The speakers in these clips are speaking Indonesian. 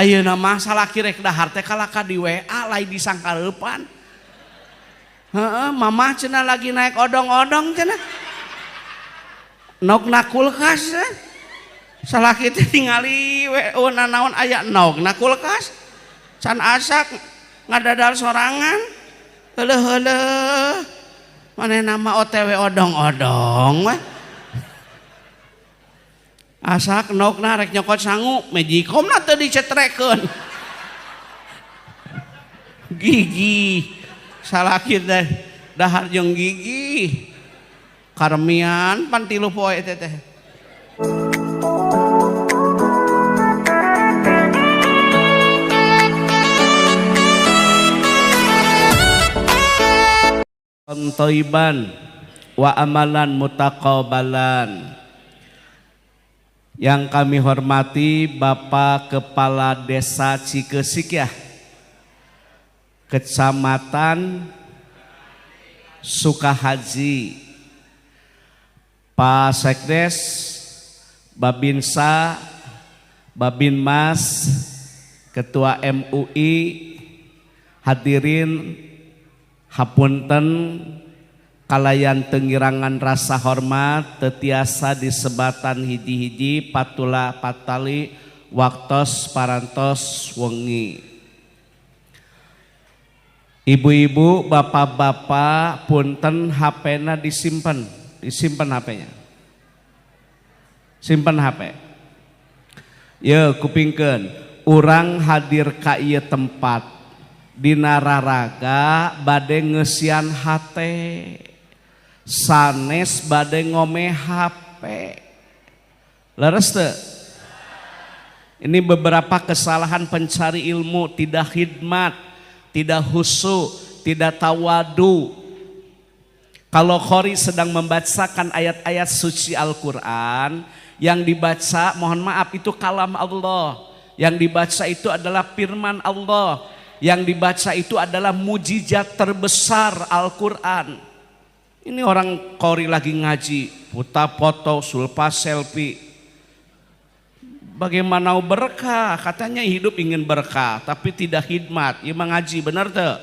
Ayeuna mah salaki rek dahar teh kalaka di WA lain disangkareupan. Heeh, mamah cenah lagi naik odong-odong cenah. Nogna kulkas. Salaki teh ningali WO naon aya nogna kulkas. Can asak ngadadal sorangan. Heuleuh. Manehna mah OTW odong-odong we. Asak nogna rek nyokot sangu mejikomna teu dicetrekeun. Gigi salaki teh dahar jeung gigi karemian pan 3 poe teh. Thayyiban wa amalan mutaqabbalan. Yang kami hormati Bapak Kepala Desa Cikesik ya, Kecamatan Sukahaji, Pak Sekdes, Babinsa, Babinmas, Ketua MUI, hadirin hapunten kalayan tengirangan rasa hormat tetiasa disebatan hiji-hiji patula patali waktos parantos wengi. Ibu-ibu, bapak-bapak, punten HP-na disimpan HP-nya. Simpen HP. Ye kupingkeun, urang hadir ka ieu tempat dina raraga bade ngeusian hate. Sanes bade ngome HP. Leres teu? Ini beberapa kesalahan pencari ilmu, tidak khidmat, tidak khusyuk, tidak tawadu. Kalau qori sedang membacakan ayat-ayat suci Al-Qur'an, yang dibaca mohon maaf itu kalam Allah. Yang dibaca itu adalah firman Allah. Yang dibaca itu adalah mujizat terbesar Al-Qur'an. Ini orang qori lagi ngaji, puta foto, sulpa selfie. Bagaimana berkah? Katanya hidup ingin berkah, tapi tidak khidmat. Ieu mah ngaji bener teu?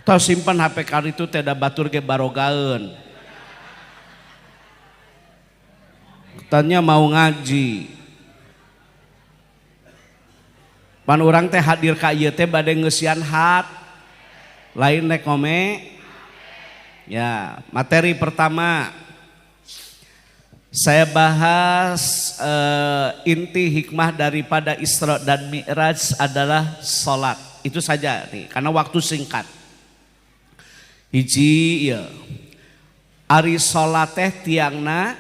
Tau simpan HP kali itu tidak batur ge barogaeun. Katanya mau ngaji. Pan urang teh hadir ka ieu teh bade ngeusian hat. Lain nek ngome. Ya, materi pertama saya bahas inti hikmah daripada Isra dan Mi'raj adalah salat. Itu saja nih, karena waktu singkat. Hiji ya. Ari salat teh tiangna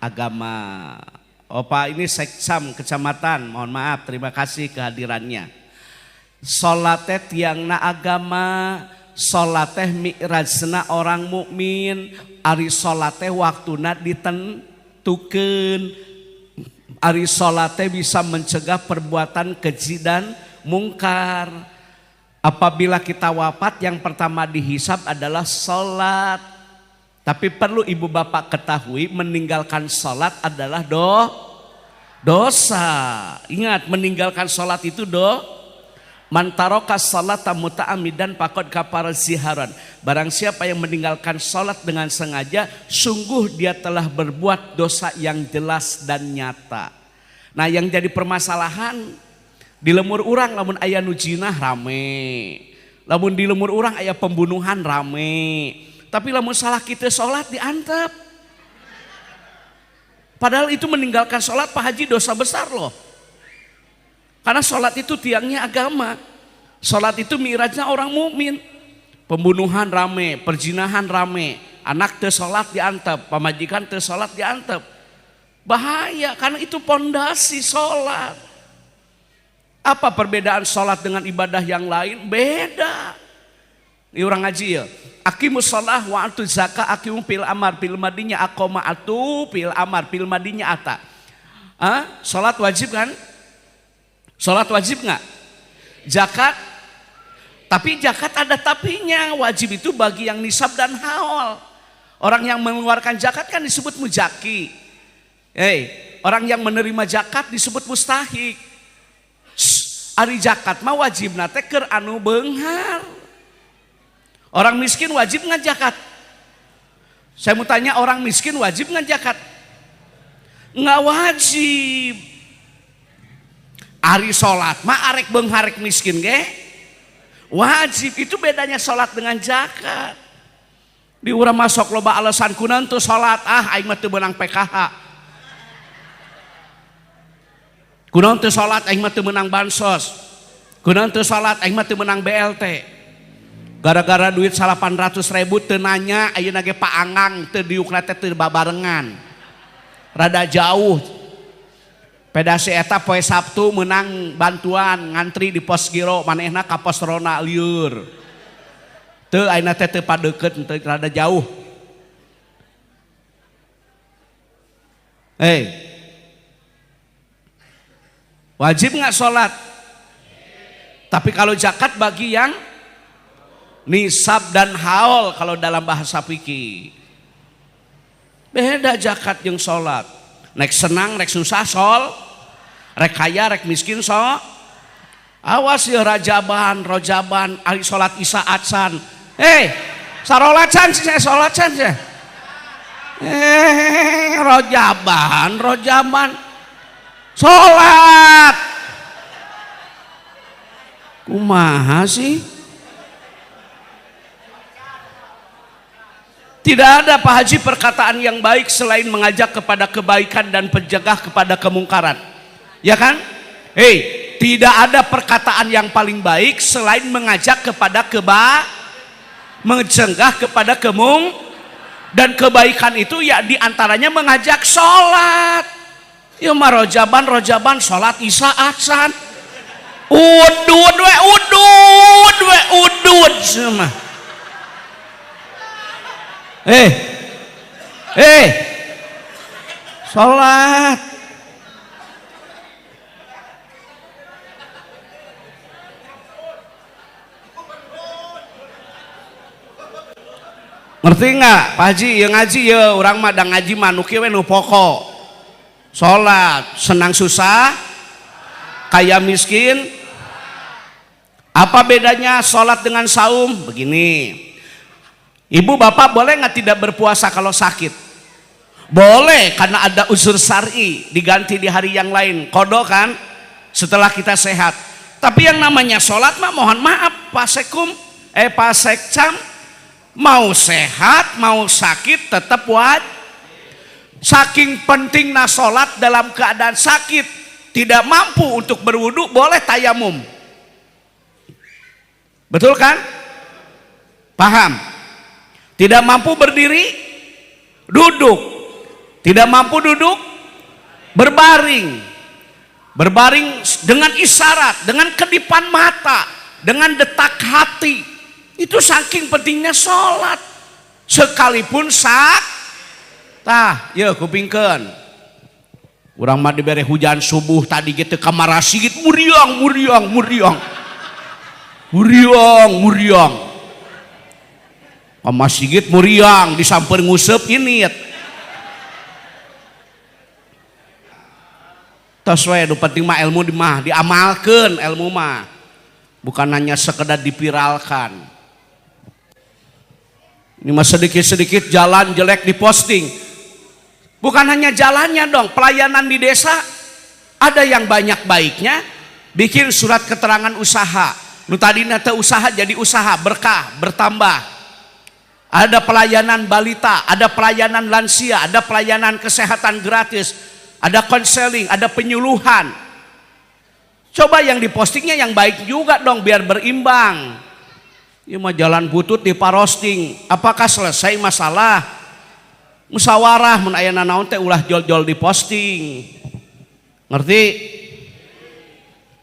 agama. Opa ini Seksam Kecamatan, mohon maaf, terima kasih kehadirannya. Salat teh tiangna agama. Salat teh mi'rajna orang mukmin, ari salat teh waktuna ditentukeun. Ari salat teh bisa mencegah perbuatan keji dan mungkar. Apabila kita wafat yang pertama dihisab adalah salat. Tapi perlu ibu bapak ketahui meninggalkan salat adalah dosa. Ingat meninggalkan salat itu Man taraka salata muta'ammidan faqad kafara ziharan. Barang siapa yang meninggalkan salat dengan sengaja, sungguh dia telah berbuat dosa yang jelas dan nyata. Nah, yang jadi permasalahan di lemur urang lamun aya nu jinah rame. Lamun di lemur urang aya pembunuhan rame. Tapi lamun salah kita salat diantep. Padahal itu meninggalkan salat Pak Haji dosa besar loh. Karena sholat itu tiangnya agama. Sholat itu mi'rajnya orang mukmin. Pembunuhan rame, perzinahan rame, anak teu sholat diantep, pamajikan teu sholat diantep. Bahaya karena itu pondasi sholat. Apa perbedaan sholat dengan ibadah yang lain? Beda. Ini orang ngaji ya. Aqimus shalah wa atu zakah aqimu fil amar fil madinya aqoma atu fil amar fil madinya ata. Sholat wajib kan? Sholat wajib nggak? Zakat? Tapi zakat ada tapinya. Wajib itu bagi yang nisab dan haul. Orang yang mengeluarkan zakat kan disebut muzaki. Orang yang menerima zakat disebut mustahik. Ari zakat mah wajibna teh keur anu beunghar. Orang miskin wajib ngan zakat. Saya mau tanya, orang miskin wajib ngan zakat? Nggak wajib. Ari salat mah arek beunghar arek miskin ge wajib. Itu bedanya salat dengan zakat. Di urang masuk loba alasan kunaon tuh salat, aing mah teu meunang PKH. Kunaon teu salat, aing mah teu meunang bansos. Kunaon teu salat, aing mah teu meunang BLT. Gara-gara duit 800.000 teu nanya, ayeuna ge paangang teu diukna teh teu babarengan. Rada jauh. Pedasi eta poe Sabtu menang bantuan ngantri di pos giro, manehna ka pos Rona lieur. Teu ayeuna teh teu padeukeut, teu rada jauh. Wajib nggak sholat? Tapi kalau zakat bagi yang nisab dan haul kalau dalam bahasa fikih. Beda zakat yang sholat. Rek senang, rek susah sol, rek kaya, rek miskin sol. Awas ya rojaban, ari sholat isya atsan. Sarolat can sih, sholat can sih. Rojaban, sholat. Kumaha sih? Tidak ada Pak Haji perkataan yang baik selain mengajak kepada kebaikan dan pencegah kepada kemungkaran. Ya kan? Tidak ada perkataan yang paling baik selain mengajak kepada mencegah kepada dan kebaikan itu ya diantaranya mengajak sholat. Ya rojaban sholat isya atsan. Udud semua. Sholat. Ngerti nggak Pak Haji? Ya ngaji ya, orang mah da ngaji manuki we nu pokok. Sholat, senang susah, kaya miskin. Apa bedanya sholat dengan saum? Begini. Ibu bapak boleh nggak tidak berpuasa kalau sakit? Boleh, karena ada uzur syar'i, diganti di hari yang lain. Kodok kan? Setelah kita sehat. Tapi yang namanya sholat mah mohon maaf Pak Sekcam, mau sehat mau sakit tetap wajib. Saking pentingnya sholat dalam keadaan sakit, tidak mampu untuk berwudu, boleh tayamum. Betul kan? Paham? Tidak mampu berdiri, duduk. Tidak mampu duduk, berbaring. Berbaring dengan isyarat, dengan kedipan mata, dengan detak hati. Itu saking pentingnya sholat. Sekalipun ya kupingkeun. Urang mah dibere hujan subuh tadi gitu kamar sigit muriang. Kamar sigit muriang disamper nguseup ini. Tos we nu penting mah ilmu diamalkeun, ilmu mah bukan hanya sekedar dipiralkan. Ini mah sedikit-sedikit jalan jelek diposting. Bukan hanya jalannya dong, pelayanan di desa ada yang banyak baiknya, bikin surat keterangan usaha. Nu tadina teh usaha jadi usaha, berkah, bertambah. Ada pelayanan balita, ada pelayanan lansia, ada pelayanan kesehatan gratis, ada konseling, ada penyuluhan. Coba yang dipostingnya yang baik juga dong biar berimbang. Ya mah jalan butut di parosting. Apakah selesai masalah? Musyawarah mun aya nanaon teh ulah jol-jol di posting. Ngerti?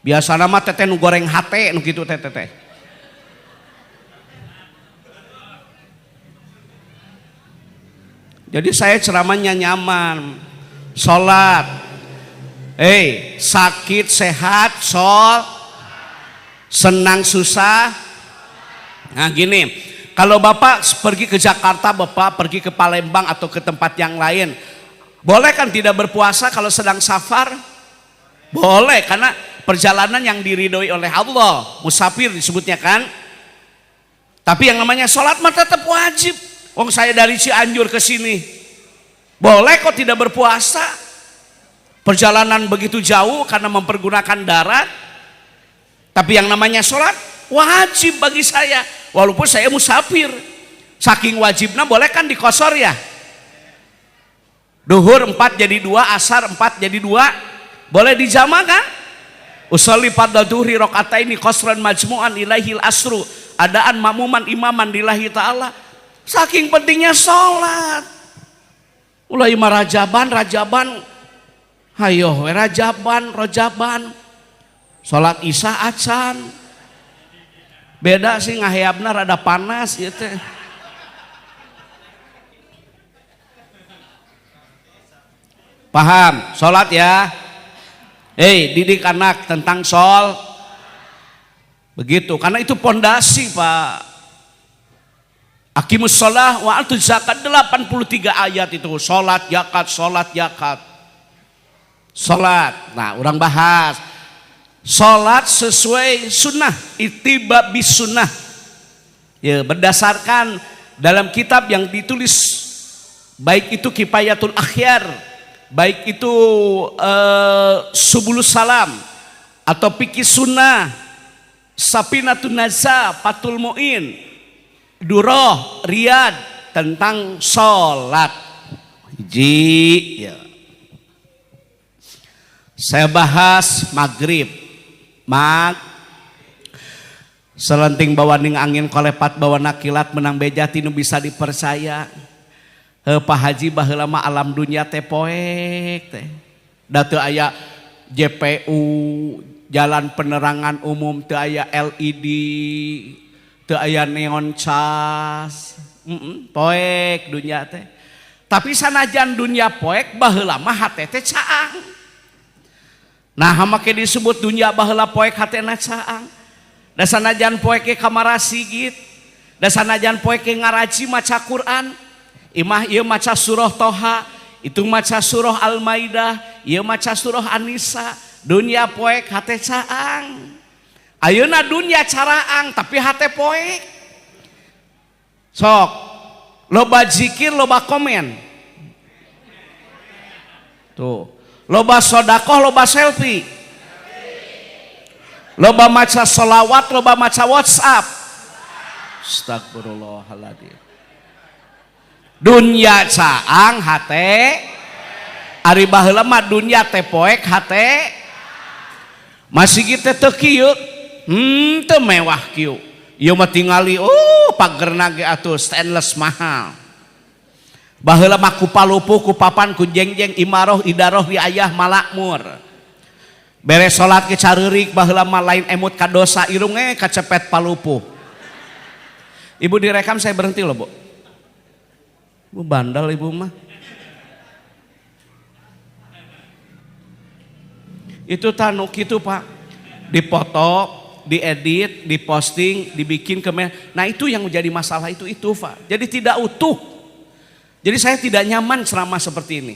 Biasana mah teteh nu goreng hate nu kitu teh. Jadi saya ceramahnya nyaman. Salat. Sakit sehat, senang susah. Nah gini, kalau Bapak pergi ke Jakarta, Bapak pergi ke Palembang atau ke tempat yang lain, boleh kan tidak berpuasa kalau sedang safar? Boleh, karena perjalanan yang diridhoi oleh Allah, musafir disebutnya kan. Tapi yang namanya sholat mah tetap wajib. Wong saya dari Cianjur ke sini, boleh kok tidak berpuasa. Perjalanan begitu jauh karena mempergunakan darat. Tapi yang namanya sholat wajib bagi saya, walaupun saya musafir. Saking wajibnya boleh kan dikosor ya. Duhur 4 jadi 2, asar 4 jadi 2, boleh dijama kan? Usolli fardhu dhuhri rakaataini qasran majmu'an ilaihil asru adaan makmuman imaman lillahi ta'ala. Saking pentingnya sholat. Ulah imah rajaban hayo rajaban sholat isya acan beda sih, ngahayapna rada panas gitu. Paham sholat ya? Didik anak tentang begitu, karena itu pondasi Pak. Aqimus sholah wa atuz zakat, 83 ayat itu sholat zakat. Sholat, nah orang bahas sholat sesuai sunnah, ittiba bis sunnah ya, berdasarkan dalam kitab yang ditulis, baik itu Kifayatul Akhyar, baik itu Subulus Salam atau Fikih Sunnah, Safinatun Naza, Fathul Mu'in, Durrah, Riyad, tentang sholat. Ya. Saya bahas maghrib. Selenting bawaning angin kolepat bawa nakilat menang beja tinu bisa dipercaya. Pak Haji baheula mah alam dunia teh poek teh. Da teu aya JPU, jalan penerangan umum, teu aya LED, teu aya neon cas. Poek dunia teh. Tapi sanajan dunia poek baheula mah hate teh caang. Nah make disebut dunia baheula poek hatena caang. Da sanajan poeke kamara sigit, da sanajan poeke ngaraji maca Quran. Imah ieu maca surah Toha, itu maca surah Al-Maidah, ieu maca surah An-Nisa. Dunia poek hate caang. Ayeuna dunia caraang tapi hate poek. Sok loba zikir, loba komen. Tuh. Loba sodakoh, loba selfie, loba maca solawat, loba maca WhatsApp. Astagfirullahaladzim. Dunia caang hate, ari baheula mah dunia teh poek hate. Masih kita teu kieu, teu mewah kieu. Ieu mah tingali pagerna ge atuh stainless mahal. Baheula mah ku palupu, ku papan, ku jengjeng, imaroh, idaroh di ayah malakmur. Beres salat ke careurik baheula mah lain emut ka dosa irung kacepet palupu. Ibu direkam, saya berhenti loh Bu. Bu bandel ibu mah. Itu tanu kitu Pak. Dipoto, diedit, diposting, dibikin nah itu yang menjadi masalah itu Pak. Jadi tidak utuh. Jadi saya tidak nyaman selama seperti ini.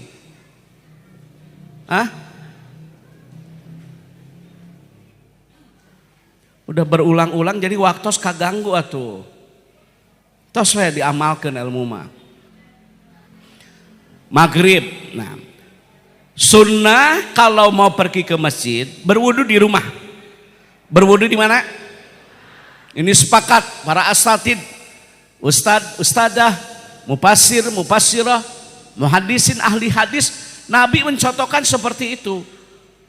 Udah berulang-ulang jadi waktos kaganggu atuh. Tos saya diamalkan ilmu mah. Maghrib. Nah, sunnah kalau mau pergi ke masjid berwudu di rumah. Berwudu di mana? Ini sepakat para asatid, ustadah, mufassirah, muhaddisin, ahli hadis, Nabi mencontohkan seperti itu.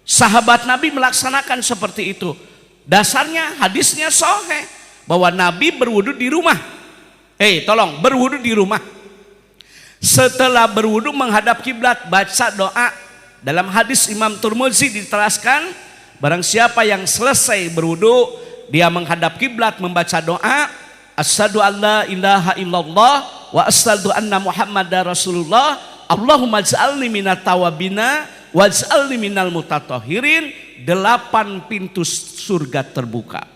Sahabat Nabi melaksanakan seperti itu. Dasarnya hadisnya sahih bahwa Nabi berwudu di rumah. Tolong berwudu di rumah. Setelah berwudu menghadap kiblat baca doa. Dalam hadis Imam Tirmidzi diteraskan, barang siapa yang selesai berwudu dia menghadap kiblat membaca doa, asyhadu alla ilaha illallah wa asyhadu anna muhammadar rasulullah, Allahumma ij'alni minat tawabina waj'alni minal mutatahhirin. 8 pintu surga terbuka.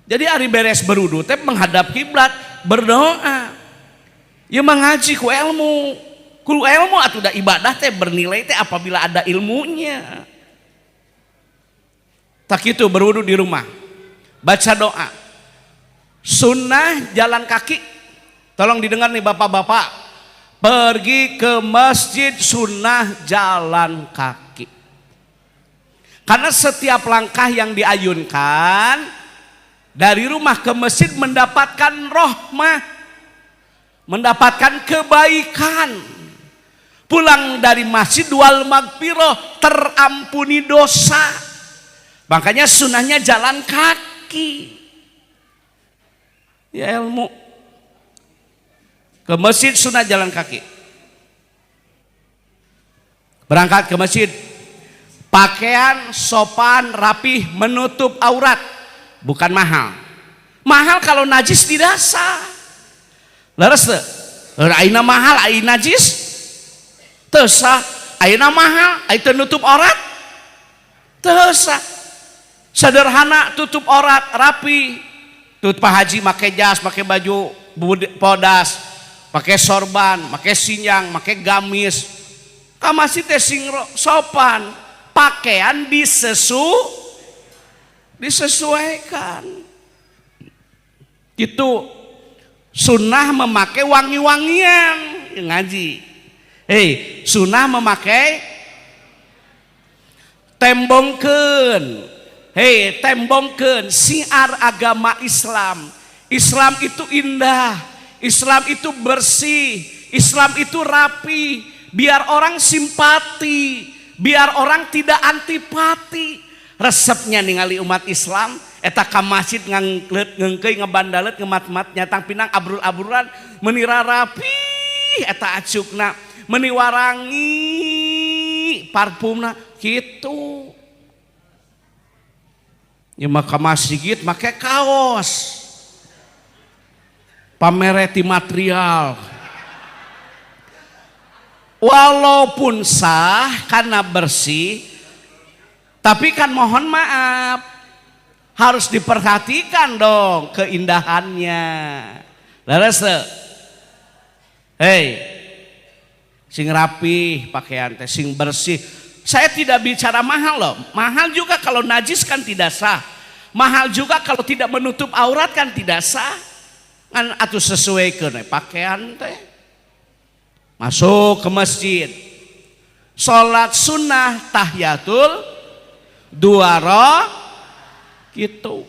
Jadi hari beres berwudu teh menghadap kiblat berdoa. Ya mengaji ku ilmu atuh da ibadah teh bernilai teh apabila ada ilmunya. Tak itu berwudu di rumah, baca doa. Sunnah jalan kaki, tolong didengar nih bapak-bapak, pergi ke masjid sunnah jalan kaki. Karena setiap langkah yang diayunkan dari rumah ke masjid mendapatkan rahmah, mendapatkan kebaikan. Pulang dari masjid wal magfirah, terampuni dosa. Makanya sunnahnya jalan kaki. Ya ilmu. Ke masjid sunnah jalan kaki. Berangkat ke masjid, pakaian sopan, rapih, menutup aurat, bukan mahal. Mahal kalau najis tidak sah. Leres teu? Ayeuna mahal, ayeuna najis teu sah. Ayeuna mahal, ayeuna nutup aurat teu sah. Sederhana tutup aurat, rapi. Tuh Pak Haji pakai jas, pakai baju podas, pakai sorban, pakai sinyang, pakai gamis. Ka masjid teh sing sopan, pakaian disesuaikan. Itu sunnah memakai wangi-wangian ngaji. Sunnah memakai tembongkeun. Tembongkeun siar agama Islam. Islam itu indah, Islam itu bersih, Islam itu rapi, biar orang simpati, biar orang tidak antipati. Resepnya ningali umat Islam eta ka masjid ngangkleut ngeungkeuy ngebandalet ngemat-mat nyatang pinang abrul-abrulan meuni rapi eta acukna, meuni warangi parfumna kitu. Ya maka masjid make kaos pamereti material walaupun sah karena bersih, tapi kan mohon maaf harus diperhatikan dong keindahannya. Leres teu? Sing rapi pakaian teh, sing bersih. Saya tidak bicara mahal loh. Mahal juga kalau najis kan tidak sah. Mahal juga kalau tidak menutup aurat kan tidak sah. Kan atuh sesuaikeun pakaian teh. Masuk ke masjid. Salat sunnah tahiyatul duara gitu.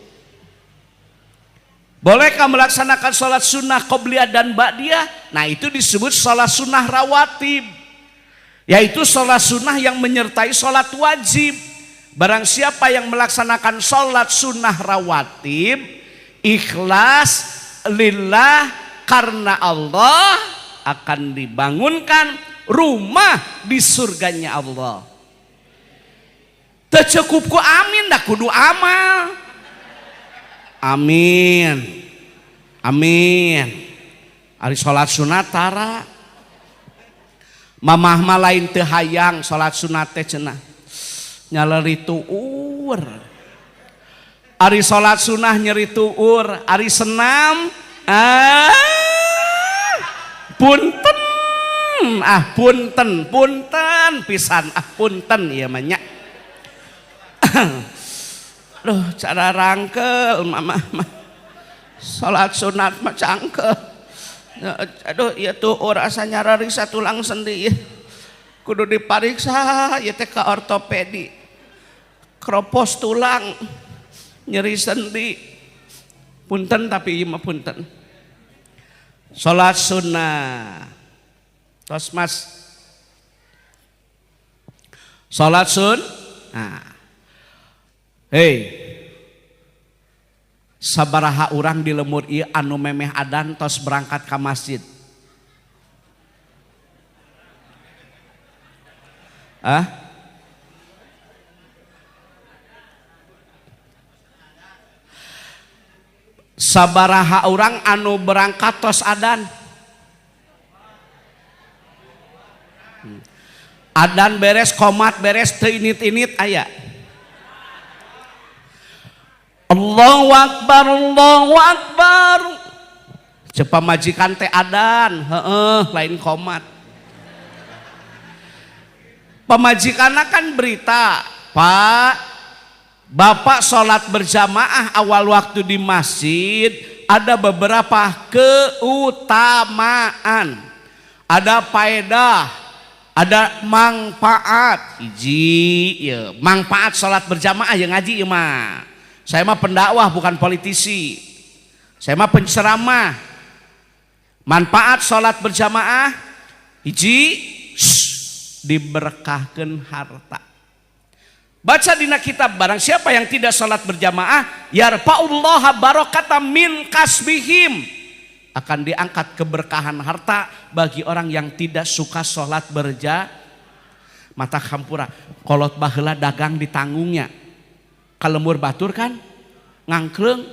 Bolehkah melaksanakan salat sunnah qobliyah dan ba'diyah? Nah itu disebut salat sunnah rawatib. Yaitu sholat sunnah yang menyertai sholat wajib. Barang siapa yang melaksanakan sholat sunnah rawatib ikhlas lillah karena Allah, akan dibangunkan rumah di surganya Allah. Tercukup ku amin dah kudu amal. Amin. Amin. Ari sholat sunat tara. Mamah mah lain teu hayang salat sunat teh cenah nyaleri tuur. Ari salat sunah nyeri tuur, ari senam punten punten pisan punten ieu mah nya. Duh cara rangkel mamah mah salat sunat mah cangkel. Aduh ya tuh rasa nyararisa tulang sendi kudu dipariksa ya teh ka ortopedi kropos tulang nyeri sendi punten tapi ieu mah punten. Salat sunnah tos mas salat sunnah. Sabaraha urang di lemur ieu anu memeh adan tos berangkat ke masjid? Sabaraha urang anu berangkat tos adan? Adan beres, qomat beres, teu init-init aya. Allahu Akbar, Allahu Akbar. Cepa majikan teh adan, lain qomat. Pemajikanna kan berita, Pak, Bapak sholat berjamaah awal waktu di masjid ada beberapa keutamaan, ada faedah, ada manfaat. Hiji, ya, manfaat sholat berjamaah yang ngaji ya mah. Saya mah pendakwah bukan politisi. Saya mah penceramah. Manfaat sholat berjamaah, hiji, diberkahkan harta. Baca dina kitab, barang siapa yang tidak sholat berjamaah, yarfa'ullaha barokata min kasbihim, akan diangkat keberkahan harta bagi orang yang tidak suka sholat berjamaah. Mata kampura kolot baheula dagang ditanggungnya, kalembur batur kan ngangkleng,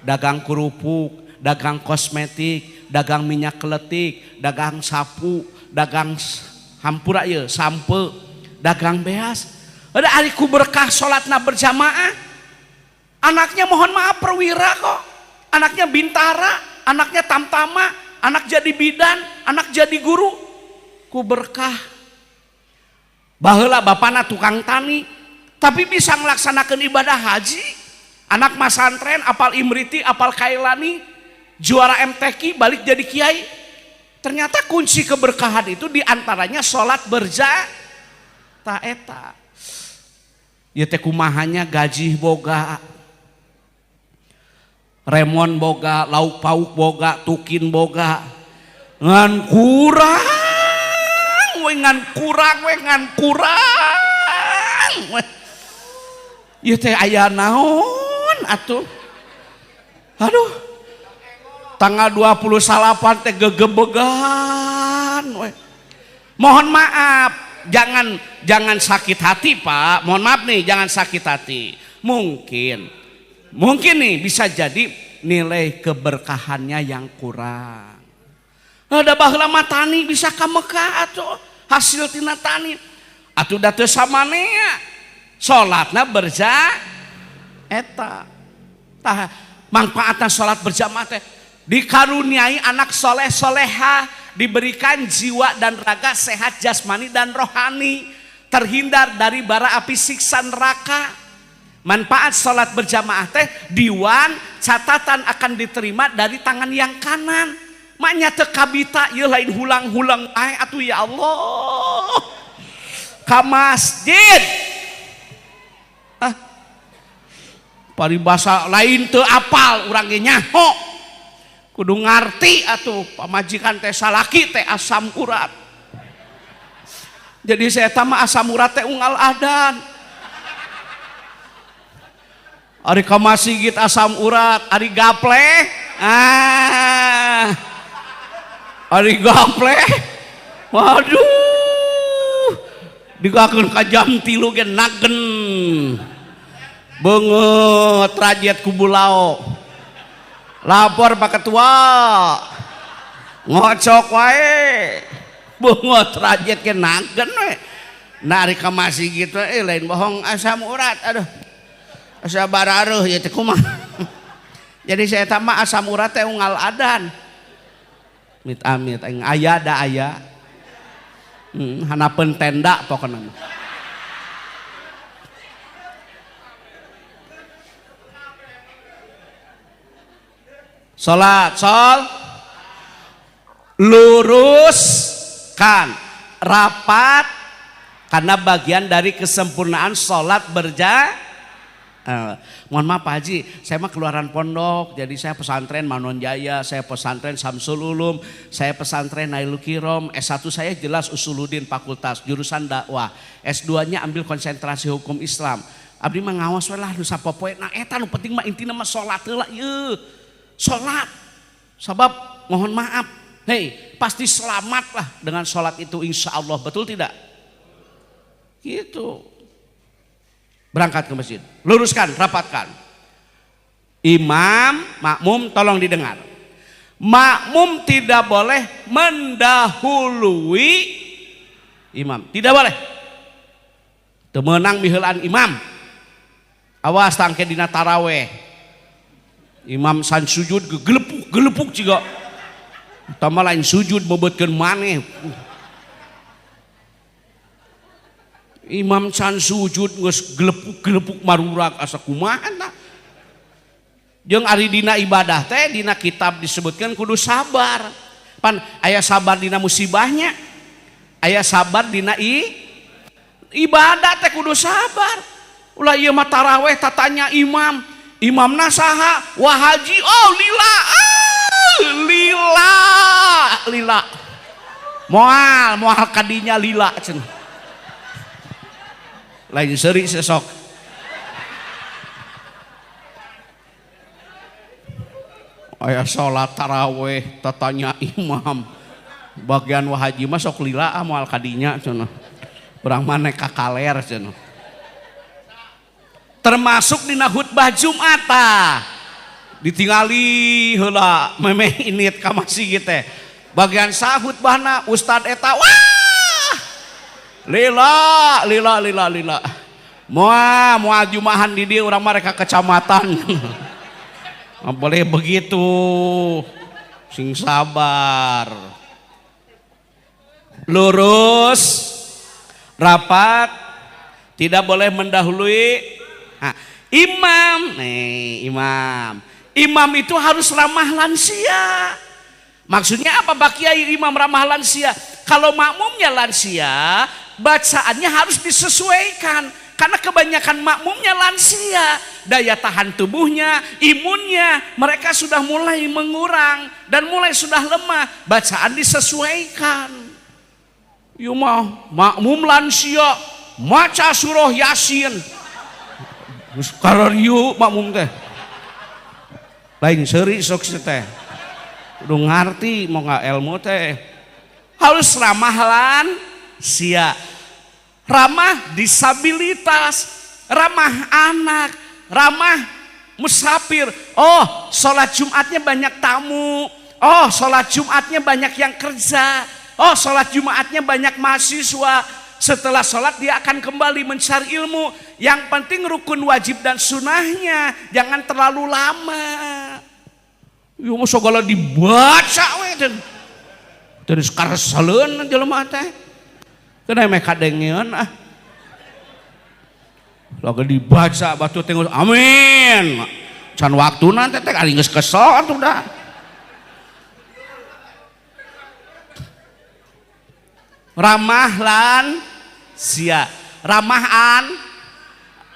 dagang kerupuk, dagang kosmetik, dagang minyak keletik, dagang sapu, dagang hampura ya sampe, dagang beas. Ada ariku berkah sholatna berjamaah. Anaknya mohon maaf perwira kok, anaknya bintara, anaknya tamtama, anak jadi bidan, anak jadi guru, ku berkah. Baheula bapana tukang tani, tapi bisa melaksanakan ibadah haji. Anak masantren apal imriti, apal kailani, juara MTQ balik jadi kiai. Ternyata kunci keberkahan itu diantaranya sholat berjamaah. Eta ya teh kumahanya gaji boga, remon boga, lauk pauk boga, tukin boga, ngan kurang ya teh aya naon atuh. Aduh, tanggal 28 teh gegebegan we. Mohon maaf, jangan sakit hati Pak, mohon maaf nih, jangan sakit hati. Mungkin nih bisa jadi nilai keberkahannya yang kurang. Ada baheula mah tani bisa ka Mekah atuh, hasil tina tani atuh da teu samanea salatna berjamaah eta. Tah manfaatna salat berjamaah teh dikaruniai anak soleh soleha, diberikan jiwa dan raga sehat jasmani dan rohani, terhindar dari bara api siksa neraka. Manfaat sholat berjamaah teh diwan catatan akan diterima dari tangan yang kanan. Maknya teu kabita ieu lain hulang-hulang atuh ya Allah. Ka masjid. Paribasa lain teu apal urang ge nyaho. Kudu ngarti atuh pamajikan teh salaki teh asam urat. Jadi saya tama asam urat teh unggal adan. Ari ka masjid asam urat, ari gaple, ari gaple, waduh, digakeun ka jam 3 ge nagen, beungeut rajet ku bulau. Lapor Pak Ketua, ngocok wae, bungot rajet ke nagen we, nari ka masjid gitu, lain bohong asam urat, aduh, asa bararuh ya teh kumaha. Jadi saya tambah asam urat teh unggal adan, amit aing aya da aya, hanapeun tenda pokona. Salat luruskan rapat karena bagian dari kesempurnaan salat berjamaah. Mohon maaf Pak Haji, saya mah keluaran pondok, jadi saya pesantren Manon Jaya, saya pesantren Samsul Ulum, saya pesantren Nailul Kirom. S1 saya jelas Usuluddin fakultas jurusan dakwah, S2-nya ambil konsentrasi hukum Islam. Abdi mah ngawas we lah nu sapopoe, nah eta nu penting mah intina mah salat heula ieu. Sholat, sebab mohon maaf, hei pasti selamatlah dengan sholat itu insya Allah, betul tidak? Gitu. Berangkat ke masjid, luruskan, rapatkan. Imam, makmum tolong didengar. Makmum tidak boleh mendahului imam, tidak boleh. Temenang miheulaan imam. Awas tangke dina taraweh. Imam san sujud gelepuk juga. Tambah lain sujud bobotkeun maneh. Imam can sujud geus gelepuk-gelepuk marurak asa kumaha tah. Jeung ari dina ibadah teh dina kitab disebutkan kudu sabar. Pan aya sabar dina musibahnya, aya sabar dina ibadah teh kudu sabar. Ulah ieu mah taraweh tatanya imam, imamna saha? Wah haji, oh lila. Lila. Moal kadinya lila cenah. Lain seri sesok. Aya salat taraweh tatanya imam. Bagian wahaji mah sok lila moal kadinya cenah. Urang mah kakaler cenah. Termasuk dina khutbah Jumat ditingali heula memeh init ka masjid teh. Bagian saha khutbahna ustad eta wah lila. Moal jumahan di dia orang mereka kecamatan. Nggak boleh begitu. Sing sabar. Lurus, rapat, tidak boleh mendahului. Nah, imam itu harus ramah lansia. Maksudnya apa Pak Kiai imam ramah lansia? Kalau makmumnya lansia, bacaannya harus disesuaikan karena kebanyakan makmumnya lansia, daya tahan tubuhnya, imunnya mereka sudah mulai mengurang dan mulai sudah lemah, bacaan disesuaikan. Ieu mah makmum lansia maca surah Yasin. Geus kararieu makmum teh. Lain seuri sok teh. Kudu ngarti mau nggak ilmu teh. Harus ramah lansia, ramah disabilitas, ramah anak, ramah musafir. Oh, sholat Jumatnya banyak tamu. Oh, sholat Jumatnya banyak yang kerja. Oh, sholat Jumatnya banyak mahasiswa. Setelah sholat dia akan kembali mencari ilmu. Yang penting rukun wajib dan sunnahnya jangan terlalu lama. Yo segala dibaca we teh. Terus karesaleun jelema teh. Kena meh kadengeun ah. Lagi dibaca batu teh amin. Can waktuna teh ari geus kesel udah. Ramah lansia, ramah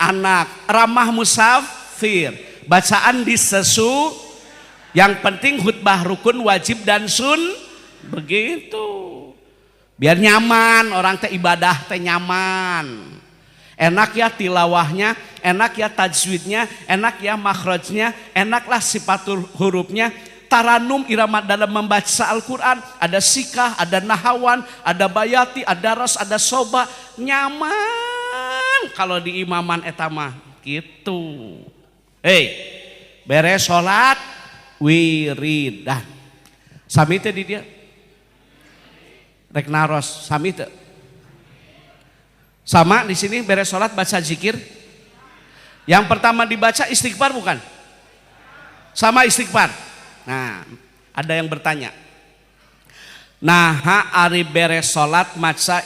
anak, ramah musafir, bacaan disesu. Yang penting khutbah rukun wajib dan begitu. Biar nyaman, orang teh ibadah teh nyaman. Enak ya tilawahnya, enak ya tajwidnya, enak ya makhrajnya, enaklah sifatul hurufnya. Taranum irama dalam membaca Al-Quran, ada sikah, ada nahawan, ada bayati, ada ras, ada soba, nyaman kalau di imaman etamah gitu. Beres sholat wiridan sami teh di dia rek naros sami teh sama di sini beres sholat baca zikir. Yang pertama dibaca istighfar bukan? Sama istighfar. Nah, ada yang bertanya. Nah, ari beres sholat maca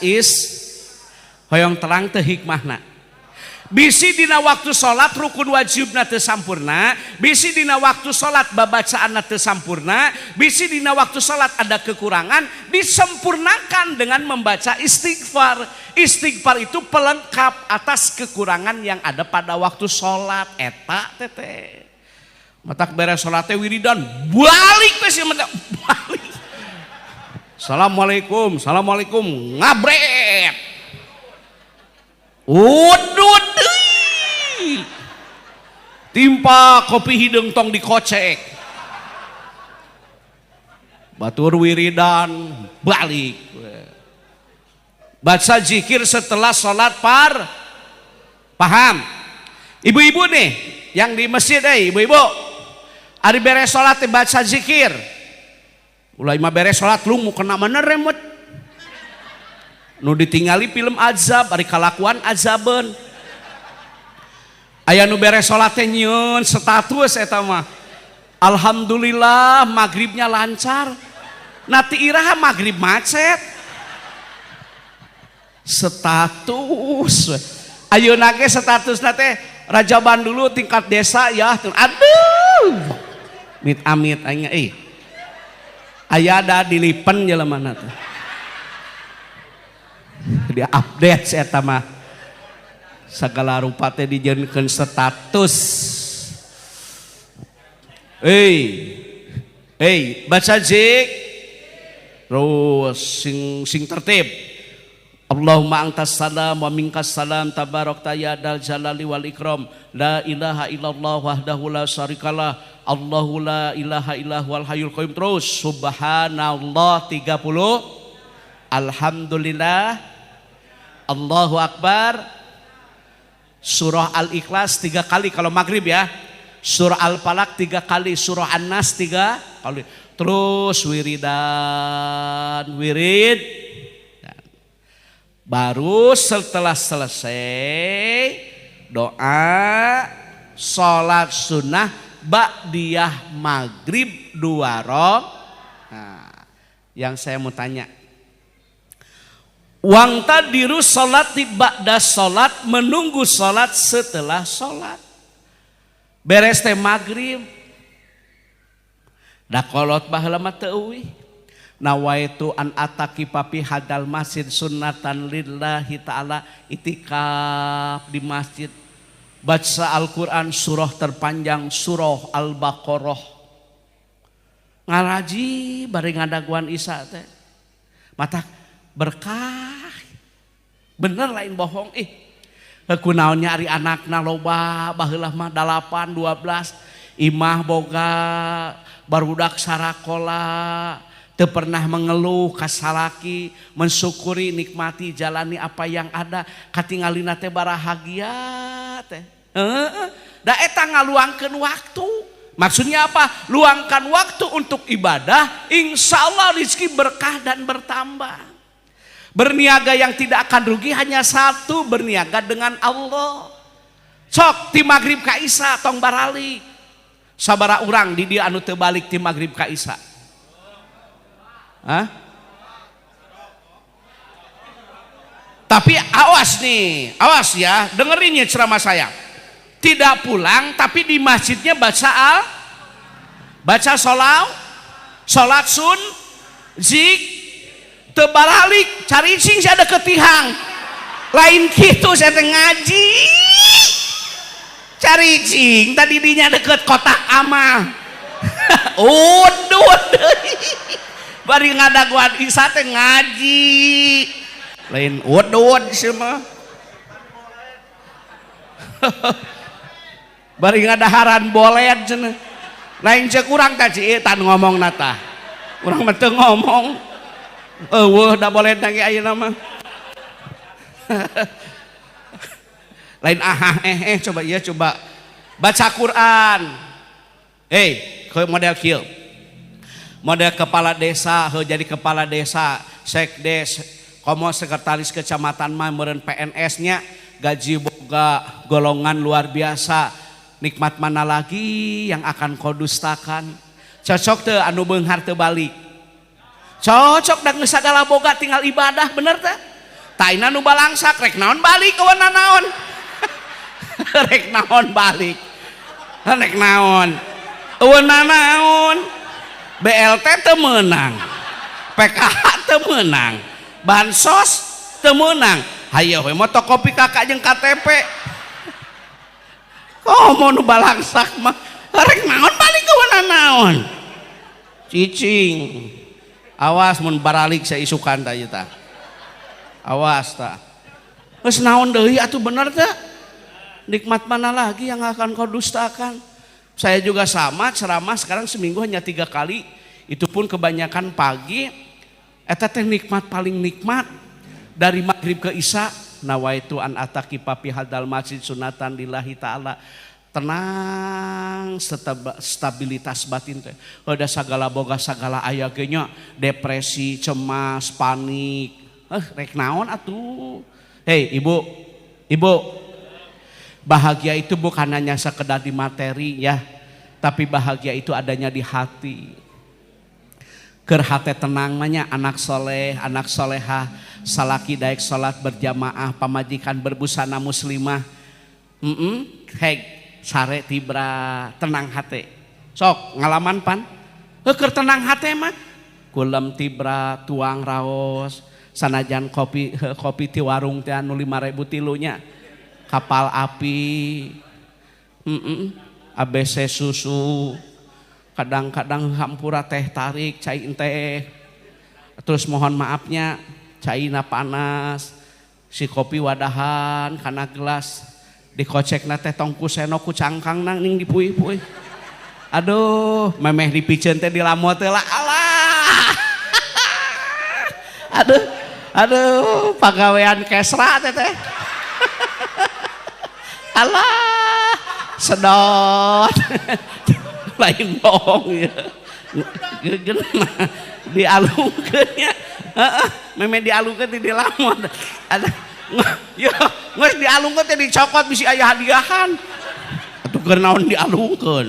hoyong terang teu hikmahna. Bisi dina waktu sholat rukun wajibna teu sampurna, bisi dina waktu sholat babacaanna teu sampurna, bisi dina waktu sholat ada kekurangan, disempurnakan dengan membaca istighfar. Istighfar itu pelengkap atas kekurangan yang ada pada waktu sholat. Eta tete matak beres sholat teh wiridan balik teh sih balik. Assalamualaikum ngabret. Udud timpa kopi hidung tong dikocek. Batur wiridan balik. Baca zikir setelah sholat paham? Ibu-ibu nih yang di masjid ibu-ibu ari beres sholat baca zikir. Ulah mah beres sholat lu mau kena mana remote. Nu ditingali film azab ari kalakuan azabeun. Aya nu beres salat teh nyieun status eta mah. Alhamdulillah magribnya lancar. Nati iraha magrib macet. Status. Ayeuna ge statusna teh rajaban dulu tingkat desa ya. Aduh. Amit-amit anya aya da dilipen jelemana teh. Dia update si eta mah. Sagala rupa teh dijieunkeun status. Baca zik. Terus sing tertib. Allahumma antas salam wa minkas salam tabarakta ya dal jalali wal ikram la ilaha illallah wahdahu la syarikalah Allahu la ilaha illallah wal hayyul qayyum. Terus subhanallah 30, alhamdulillah, Allahu akbar, surah Al-Ikhlas 3 kali kalau maghrib ya, surah Al-Falaq 3 kali, surah An-Nas 3 kali. Terus wirid. Baru setelah selesai doa sholat sunnah ba'diyah maghrib 2 rakaat. Nah, yang saya mau tanya, wang tadiru sholat ba'da sholat, menunggu sholat setelah sholat. Beres teh maghrib, da kolot baheula mah teu euy. Nawaitu an ataki papi hadal masjid sunnatan lillahi ta'ala, itikaf di masjid, baca Al-Quran surah terpanjang surah Al-Baqarah, ngaraji bari ngadaguan isya teh mata berkah bener lain bohong. Kunaonnya ari anakna loba baheula mah 8 12 imah boga barudak sarakola teu pernah mengeluh kasalaki, mensyukuri, nikmati, jalani apa yang ada, katingalina teh bahagia teh. Da eta ngaluangkeun waktu. Maksudnya apa? Luangkan waktu untuk ibadah, insya Allah rezeki berkah dan bertambah. Berniaga yang tidak akan rugi hanya satu, berniaga dengan Allah. Sok ti maghrib ka isya tong baralik. Sabara urang di dia anu teu balik ti maghrib ka isya? Tapi awas nih, awas ya, dengerin ya ceramah saya. Tidak pulang tapi di masjidnya baca sholat sun, zik, tebaralik, cari cing saya ada ketihang. Lain gitu saya ngaji, cari cing, tadi dinya deket kotak amal. Udut. Bari ngadaguan isya teh ngaji. Lain udud semua. Bari ngadaharan bolet cenah. Lain cek urang tah ci tan ngomong nata. Urang mah teu ngomong. Eueuh da bolet ge ayeuna mah. Lain coba baca Quran. Ke model kieu. Model kepala desa, jadi kepala desa, sekdes, komo sekretaris kecamatan mah meureun PNS-nya gaji boga golongan luar biasa. Nikmat mana lagi yang akan kau dustakan? Cocok teu anu beunghar teu balik? Cocok da geus sagala boga tinggal ibadah, bener teh? Taina nu balangsak rek naon balik eueuna naon? Rek naon balik? Rek naon? Eueuna naon? BLT teu meunang, PKH teu meunang, bansos teu meunang. Hayo we motokopi kakak jeung KTP. Komo nu balangsak mah rek naon balik ke wana naon. Cicing. Awas mun baralik saya isukan tah ieu tah. Awas tah. Geus naon deui atuh bener teh? Nikmat mana lagi yang akan kau dustakan? Saya juga sama ceramah sekarang seminggu hanya 3 kali, itu pun kebanyakan pagi. Eta teh nikmat paling nikmat dari maghrib ke isya. Nawaitu an ataki papi hadal masjid sunatan lillahi ta'ala. Tenang, stabilitas batin teh. Ada sagala boga sagala aya ge nya, depresi, cemas, panik. Rek naon atuh? Hei ibu, bahagia itu bukan hanya sekedar di materi ya, tapi bahagia itu adanya di hati. Keur hate tenang manya anak soleh, anak solehah, salaki daek salat berjamaah, pamajikan berbusana muslimah. Heg sare tibra tenang hate. Sok ngalaman pan. Keur tenang hate mah kulem tibra tuang raos, sanajan kopi ti warung teh anu 5.000 tilunya. Kapal api. ABC susu. Kadang-kadang hampura teh tarik cai teh, terus mohon maafnya caina panas, si kopi wadahan karena gelas dikocekna teh tongku seno ku cangkang nang ning dipuih-puih. Aduh, memeh dipiceun teh dilamot teh lah alah. Aduh, pagawean kesra teh. Alah, sedot. Lain bohong ya, dialungkeunnya, memang dialungkeun di lamon, ada, ya nggak dialungkeun teh dicokot bisi aya hadiahan, atau kenaon dialungkeun.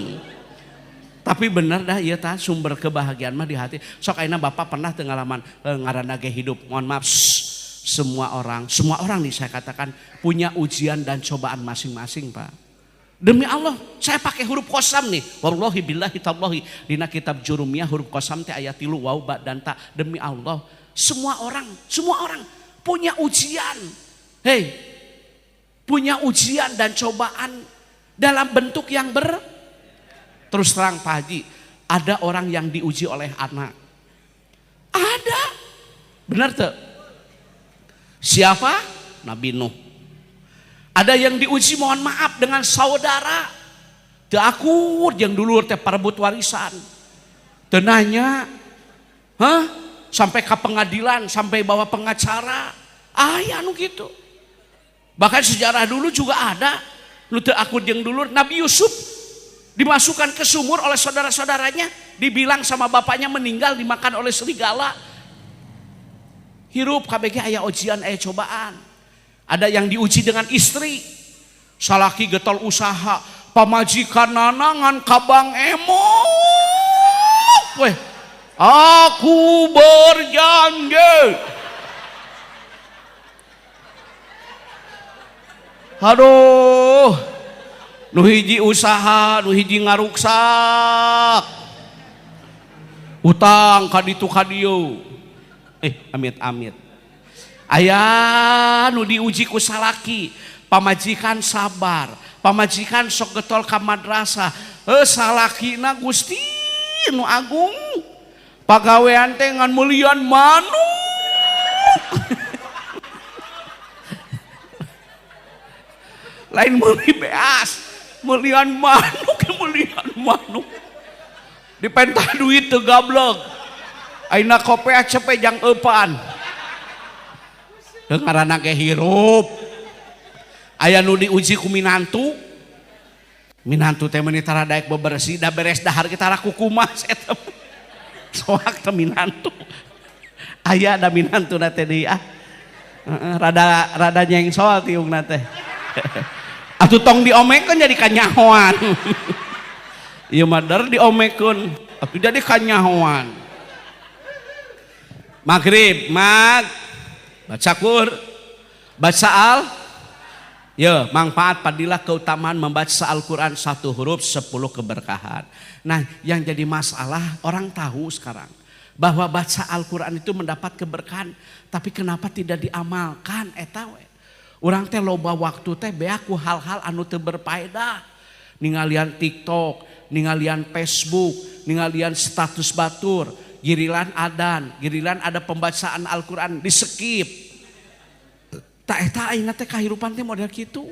Tapi bener dah ya tah sumber kebahagiaan mah di hati. Sok ayeuna bapak pernah teu ngalaman ngaranna ge hidup. Mohon maaf, semua orang nih saya katakan punya ujian dan cobaan masing-masing pak. Demi Allah, saya pakai huruf qasam nih. Wallahi billahi tallahi. Dina kitab Jurumiyah huruf qasam teh ayat 3 waw ba dan ta. Demi Allah, semua orang punya ujian. Hei, punya ujian dan cobaan dalam bentuk yang terus terang Pak Haji, ada orang yang diuji oleh anak. Ada. Benar tuh? Siapa? Nabi Nuh. Ada yang diuji mohon maaf dengan saudara. Teu akur yang dulu teh parebut warisan. Teu nanya. Sampai ke pengadilan, sampai bawa pengacara. Aya anu gitu. Bahkan sejarah dulu juga ada. Nu teu akur yang dulu Nabi Yusuf dimasukkan ke sumur oleh saudara-saudaranya, dibilang sama bapaknya meninggal dimakan oleh serigala. Hirup KBG aya ujian, aya cobaan. Ada yang diuji dengan istri, salaki getol usaha, pamajikan nanangan kabang emok. Weh, aku berjanji. Aduh, nu hiji usaha, nu hiji ngaruksak, utang kaditu kadieu. Amit-amit. Aya nu diuji ku salaki, pamajikan sabar, pamajikan sok getol ka madrasah. Salakina Gusti nu agung, pagawean teh ngan mulian manuk. Lain meuli beas, mulian manuk, dipentah duit teu gablek. Aina kopea cepet jang eupan. Dengaran ge hirup. Aya nu diuji ku minantu. Minantu teh meuni tara daek bebersih da beres dahar kita raku kumas eta. Soak teh minantu. Aya da minantu na teh deui rada nyengsol tiungna teh. Atuh tong diomekeun jadi kanyahoan. Ieu mah der diomekeun, atuh jadi kanyahoan. Maghrib, baca baca ya manfaat padilah keutamaan membaca Al-Quran 1 huruf 10 keberkahan. Nah yang jadi masalah orang tahu sekarang bahwa baca Al-Quran itu mendapat keberkahan, tapi kenapa tidak diamalkan eta we? Urang teh loba waktu teh beaku hal-hal anu teu berfaedah, ningalian TikTok, ningalian Facebook, ningalian status batur, girilan ada pembacaan Al-Quran di skip. Tak eta ayeuna teh kahirupan teh model kitu.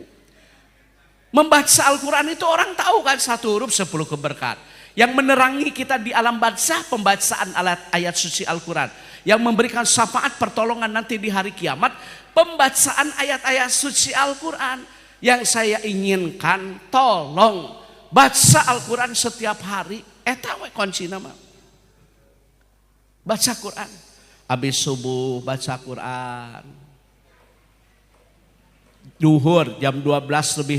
Membaca Al-Quran itu orang tahu kan 1 huruf 10 keberkahan. Yang menerangi kita di alam barzah pembacaan ayat suci Al-Quran. Yang memberikan syafaat pertolongan nanti di hari kiamat pembacaan ayat-ayat suci Al-Quran. Yang saya inginkan tolong baca Al-Quran setiap hari. Eta we kuncina mah. Baca Quran. Habis subuh baca Quran. Duhur jam 12:02,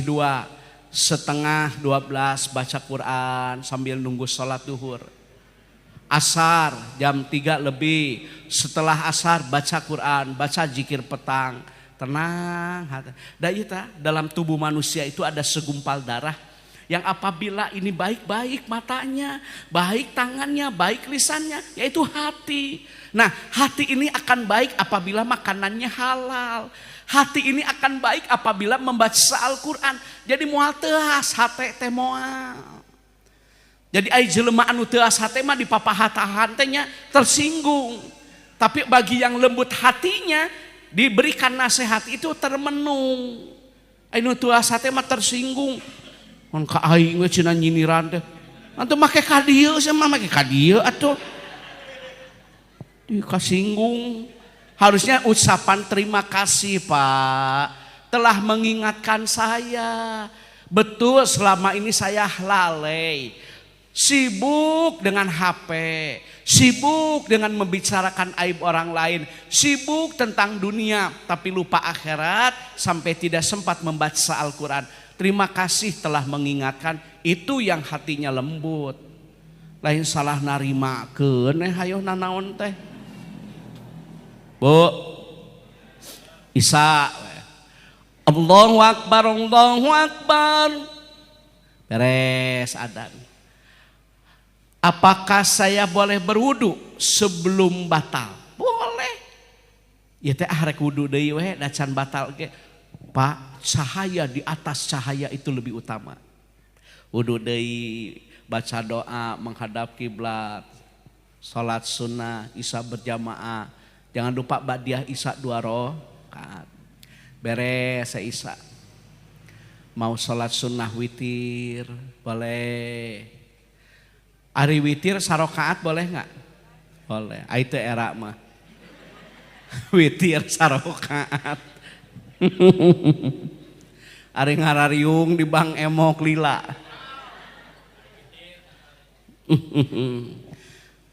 setengah 12 baca Quran sambil nunggu sholat duhur. Asar jam 3 lebih, setelah asar baca Quran, baca zikir petang, tenang hati. Dan dalam tubuh manusia itu ada segumpal darah yang apabila ini baik-baik matanya, baik tangannya, baik lisannya, yaitu hati. Nah, hati ini akan baik apabila makanannya halal. Hati ini akan baik apabila membaca Al-Quran. Jadi moal teuas hate teh moal. Jadi ai jelema anu teuas hate mah dipapahatahan teh nya tersinggung. Tapi bagi yang lembut hatinya diberikan nasihat itu termenung. Anu teuas hate mah tersinggung. Mun ka aing we cenah nyiniran teh. Antu make ka dieu sama make ka dieu atuh. Dikasinggung. Harusnya ucapan terima kasih Pak telah mengingatkan saya. Betul selama ini saya lalai. Sibuk dengan HP, sibuk dengan membicarakan aib orang lain, sibuk tentang dunia tapi lupa akhirat sampai tidak sempat membaca Al-Quran. Terima kasih telah mengingatkan, itu yang hatinya lembut. Lain salah narimakeun hayo nanaon teh. Bu Isa Allahu Akbar, Allahu Akbar. Beres adzan. Apakah saya boleh berwudu sebelum batal? Boleh. Ya teh arek wudu deui we da can batal ge. Pak, cahaya di atas cahaya itu lebih utama. Wudu deui, baca doa menghadap kiblat, salat sunnah, isya berjamaah. Jangan lupa ba'diyah isya 2 rakaat. Beres isya. Mau salat sunnah witir, boleh. Ari witir sarokaat boleh nggak? Boleh. Itu era mah. Witir sarokaat. Ari ngarariung di Bang Emok lila.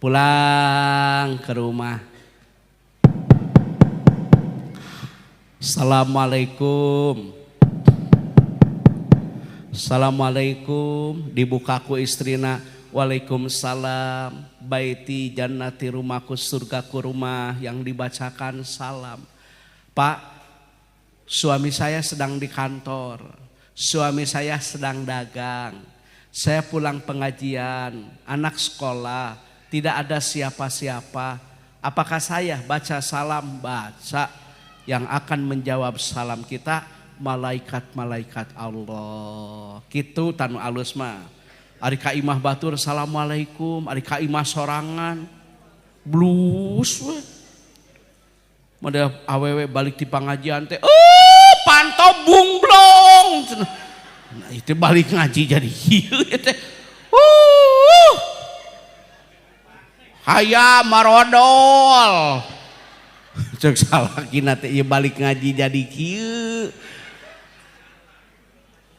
Pulang ke rumah. Assalamualaikum. Assalamualaikum. Dibukaku istrina. Waalaikumsalam. Baiti jannati, rumahku surgaku, rumah yang dibacakan salam. Pak, suami saya sedang di kantor. Suami saya sedang dagang. Saya pulang pengajian, anak sekolah, tidak ada siapa-siapa. Apakah saya baca salam? Baca. Yang akan menjawab salam kita malaikat-malaikat Allah. Kitu tanu alus mah. Ari ka imah batur assalamualaikum, ari ka imah sorangan blus we. Mada awewe balik di pangajian teh, panto bunglong. Nah, itu balik ngaji jadi hieu teh. Haya marodol. Cek salah kina teh balik ngaji jadi kieu.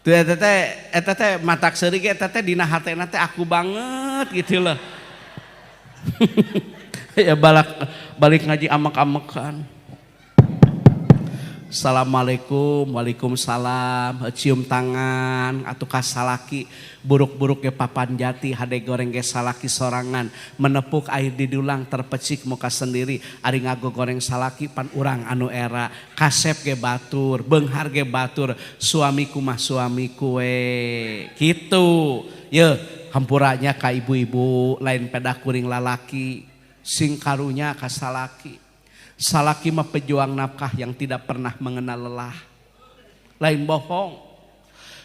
Tuh eta teh matak seuri ge eta teh dina hatena teh aku banget gitu loh. Ya balik ngaji amek-amekan. Assalamualaikum, waalaikumsalam, cium tangan atuh ka salaki, buruk-buruk ge papan jati, hade goreng ge salaki sorangan, menepuk air di dulang terpecik muka sendiri, ari ngago goreng salaki pan urang anu era, kasep ge batur, beunghar ge batur, suamiku mah suamiku we. Kitu. Ye, hampuranya ka ibu-ibu lain pedah kuring lalaki, sing karunya ka salaki. Salaki mah pejuang nafkah yang tidak pernah mengenal lelah. Lain bohong.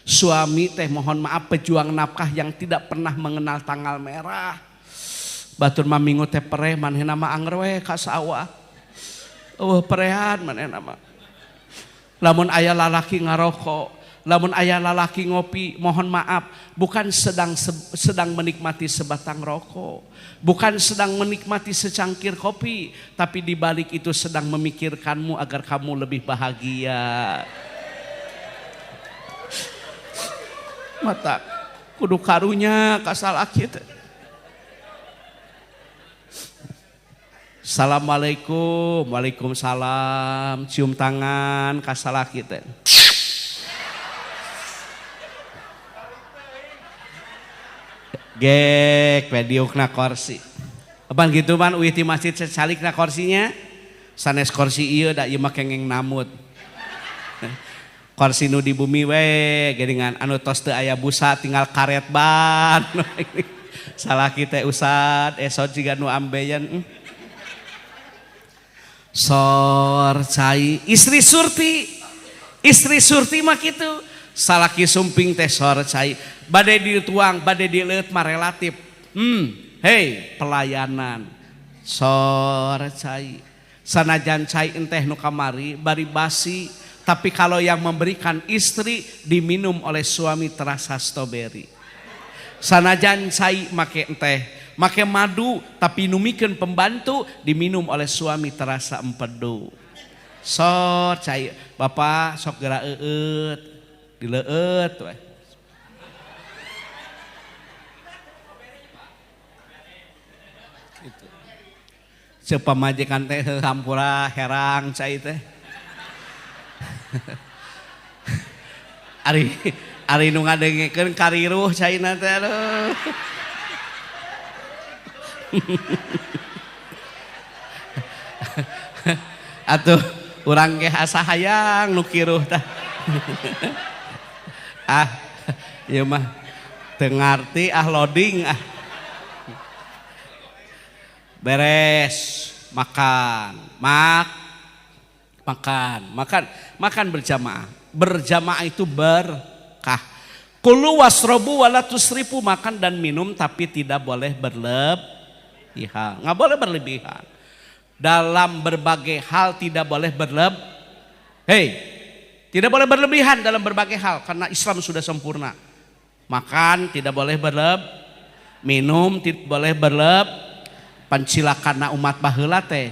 Suami teh mohon maaf pejuang nafkah yang tidak pernah mengenal tanggal merah. Batur mamingu teh pereh manehna mah anger we ka sawah. Perehan manehna mah. Lamun aya lalaki ngarokok, lamun aya lalaki ngopi, mohon maaf, bukan sedang menikmati sebatang rokok. Bukan sedang menikmati secangkir kopi, tapi di balik itu sedang memikirkanmu agar kamu lebih bahagia. Mata kudu karunya kasalaki teh. Assalamualaikum, waalaikumsalam, cium tangan kasalaki teh. Gek pediukna kursi. Apaan gitu man uih ti masjid salikna kursinya. Sanes kursi ieu da ieu mah kengeng namut. Kursi nu di bumi we geuningan anu tos teu aya busa tinggal karet ban. Salaki teh usad esot jiga nu ambeien. Sor cai istri surti mah kitu. Salaki sumping teh sor cai bade dituang bade dileut mah relatif. Hei pelayanan sor cai sanajan cai enteh nu kamari bari basi tapi kalau yang memberikan istri diminum oleh suami terasa stroberi. Sanajan cai make enteh make madu tapi numikeun pembantu diminum oleh suami terasa empedu. Sor cai bapak sok geura eueut dileueut we. Sepamajikan teh hampura herang cai teh. Ari nu ngadengekeun kariruh caina teh aduh. Atuh urang ge asa hayang nu kiruh tah. Ieu mah teu ngarti loading beres makan berjamaah itu berkah. Kulu wasrobu wala tusrifu makan dan minum tapi tidak boleh berlebihan. Nggak boleh berlebihan dalam berbagai hal, tidak boleh tidak boleh berlebihan dalam berbagai hal karena Islam sudah sempurna. Makan tidak boleh minum tidak boleh pancilakana umat baheula teh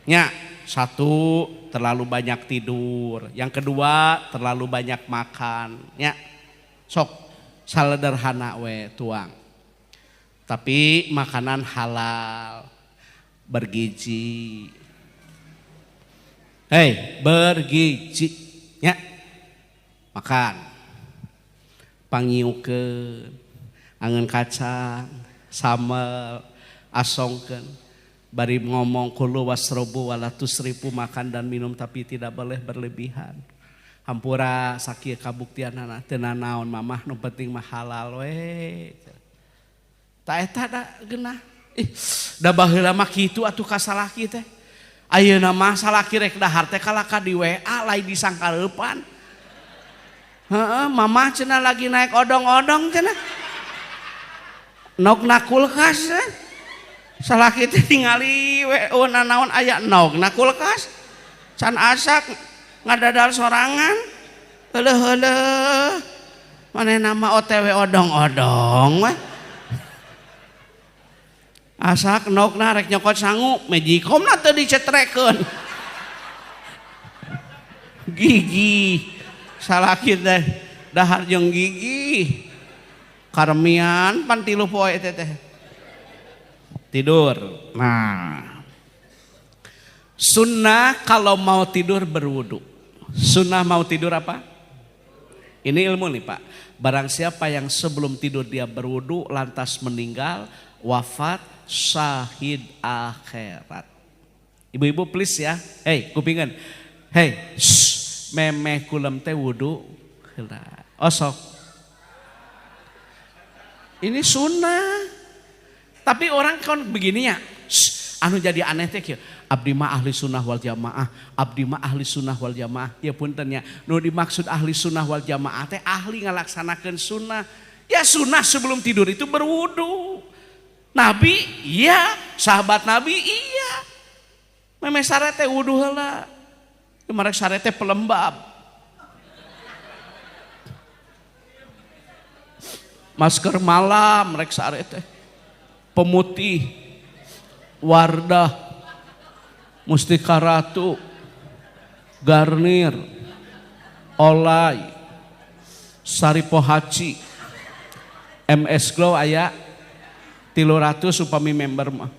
nya. Satu, terlalu banyak tidur. Yang kedua, terlalu banyak makan nya. Sok salederhana we tuang tapi makanan halal bergizi. Bergizi nya. Makan pangiukeun angeun kacang sambal asongkeun bari ngomong kulu wasrobu wala tusrifu makan dan minum tapi tidak boleh berlebihan. Hampura sakieu kabuktianana teu naon mamah nu penting mah halal we. Ta eta da geunah. Da baheula mah kitu atuh ka salaki teh. Ayeuna mah salaki rek dahar teh kalaka di WA lain disangkareupan. Mamah cenah lagi naik odong-odong cenah. Nogna kulkas salaki teh ningali naon aya nogna kulkas can asak ngadadal sorangan heuleuh manehna mah OTW odong-odong we asak nogna rek nyokot sangu mejikomna teu dicetrekeun gigi salaki teh dahar jeung gigi karemian pan 3 poe teh tidur. Nah, sunnah kalau mau tidur berwudu. Sunnah mau tidur apa? Ini ilmu nih Pak. Barang siapa yang sebelum tidur dia berwudu lantas meninggal, wafat, syahid akhirat. Ibu-ibu please ya. Kupingan. Memeh kulem teh wudu. Osok. Ini sunnah. Tapi orang kan begini ya, anu jadi aneh teh kieu. Abdi mah ahli sunnah wal jamaah, abdi mah ahli sunnah wal jamaah. Ya punten nya, nu dimaksud ahli sunnah wal jamaah teh ahli ngalaksanakeun sunnah. Ya sunnah sebelum tidur itu berwudu. Nabi iya, sahabat Nabi iya. Memeh sare teh wudu heula. Marek sare teh pelembab. Masker malam rek sare teh. Pemutih, Wardah, Mustika Ratu, Garnir, Olay, Saripo Haci, MS Glow aya 300 upami member mah.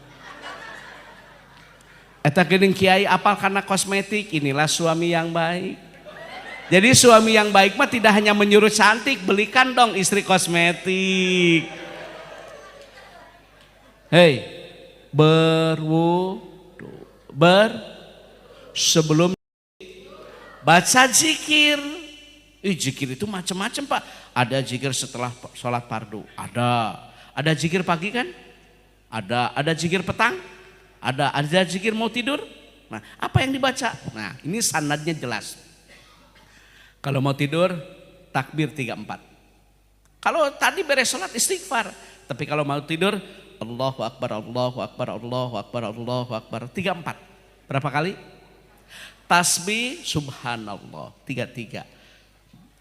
Eta geuning kiai apal karena kosmetik, inilah suami yang baik. Jadi suami yang baik mah tidak hanya menyuruh cantik, belikan dong istri kosmetik. berwudu, sebelum baca zikir. Zikir itu macam-macam Pak. Ada zikir setelah sholat fardu, ada zikir pagi kan, ada zikir petang, ada zikir mau tidur. Nah, apa yang dibaca? Nah, ini sanadnya jelas. Kalau mau tidur takbir 34. Kalau tadi beres sholat istighfar, tapi kalau mau tidur Allahu Akbar, Allahu Akbar, Allahu Akbar, Allahu Akbar 34. Berapa kali? Tasbih subhanallah 33.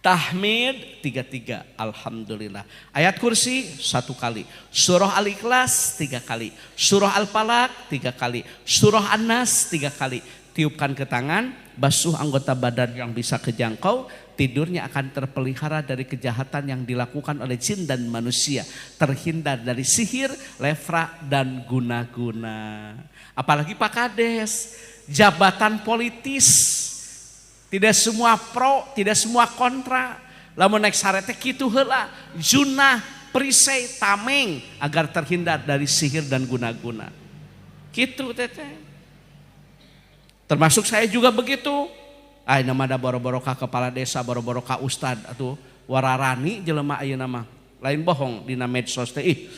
Tahmid 33, alhamdulillah. Ayat kursi 1 kali. Surah Al-Ikhlas 3 kali. Surah Al-Falaq 3 kali. Surah An-Nas 3 kali. Tiupkan ke tangan, basuh anggota badan yang bisa kejangkau. Tidurnya akan terpelihara dari kejahatan yang dilakukan oleh jin dan manusia. Terhindar dari sihir, lefra, dan guna-guna. Apalagi Pak Kades, jabatan politis. Tidak semua pro, tidak semua kontra. Lamun naik sarete kitu heula, junah, perisai, tameng agar terhindar dari sihir dan guna-guna. Gitu teteh. Termasuk saya juga begitu. Nama ada boro-boro ka kepala desa, boro-boro ka ustad atuh wararani jelema ayeuna mah. Lain bohong dina medsos teh.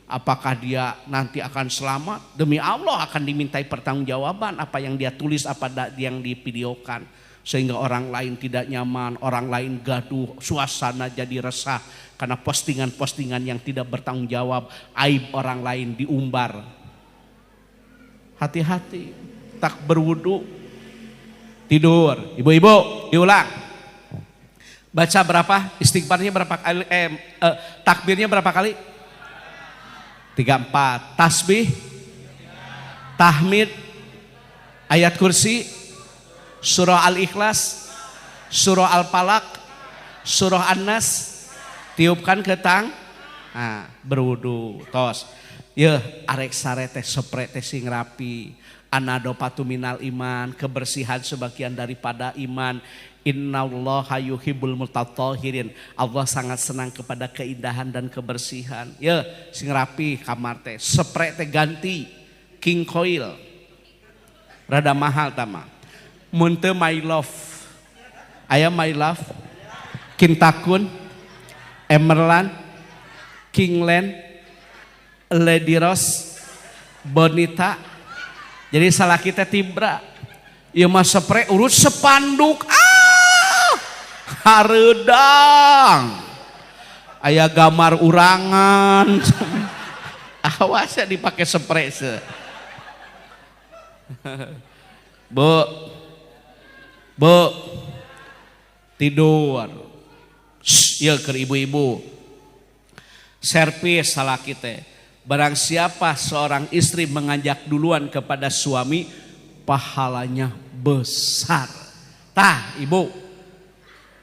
Apakah dia nanti akan selamat? Demi Allah akan dimintai pertanggungjawaban apa yang dia tulis, apa yang divideokan. Sehingga orang lain tidak nyaman, orang lain gaduh, suasana jadi resah karena postingan-postingan yang tidak bertanggung jawab, aib orang lain diumbar. Hati-hati, tak berwudu, tidur. Ibu-ibu, diulang. Baca berapa? Istighfarnya berapa kali? Takbirnya berapa kali? 34. Tasbih, tahmid, ayat kursi, surah Al-Ikhlas, surah Al-Falaq, surah An-Nas, tiupkan ke tang, nah, berwudu, tos. Ya, arek sarete seprete sing rapi, anadopatu minal iman, kebersihan sebagian daripada iman. Innallaha yuhibbul mutatahhirin. Allah sangat senang kepada keindahan dan kebersihan. Ya, sing rapi kamar teh, seprete ganti king coil. Rada mahal tama. Munte my love, ayam my love, Kintakun, Emerald, Kingland, Lady Rose, Bonita. Jadi salah kita tibra, ieu mah spray urut sepanduk, hareudang, aya gambar urangan, awas ya dipakai spray se. Bu, tidur. Ya ke ibu-ibu. Servis salah kita. Barang siapa seorang istri mengajak duluan kepada suami, pahalanya besar. Tah ibu,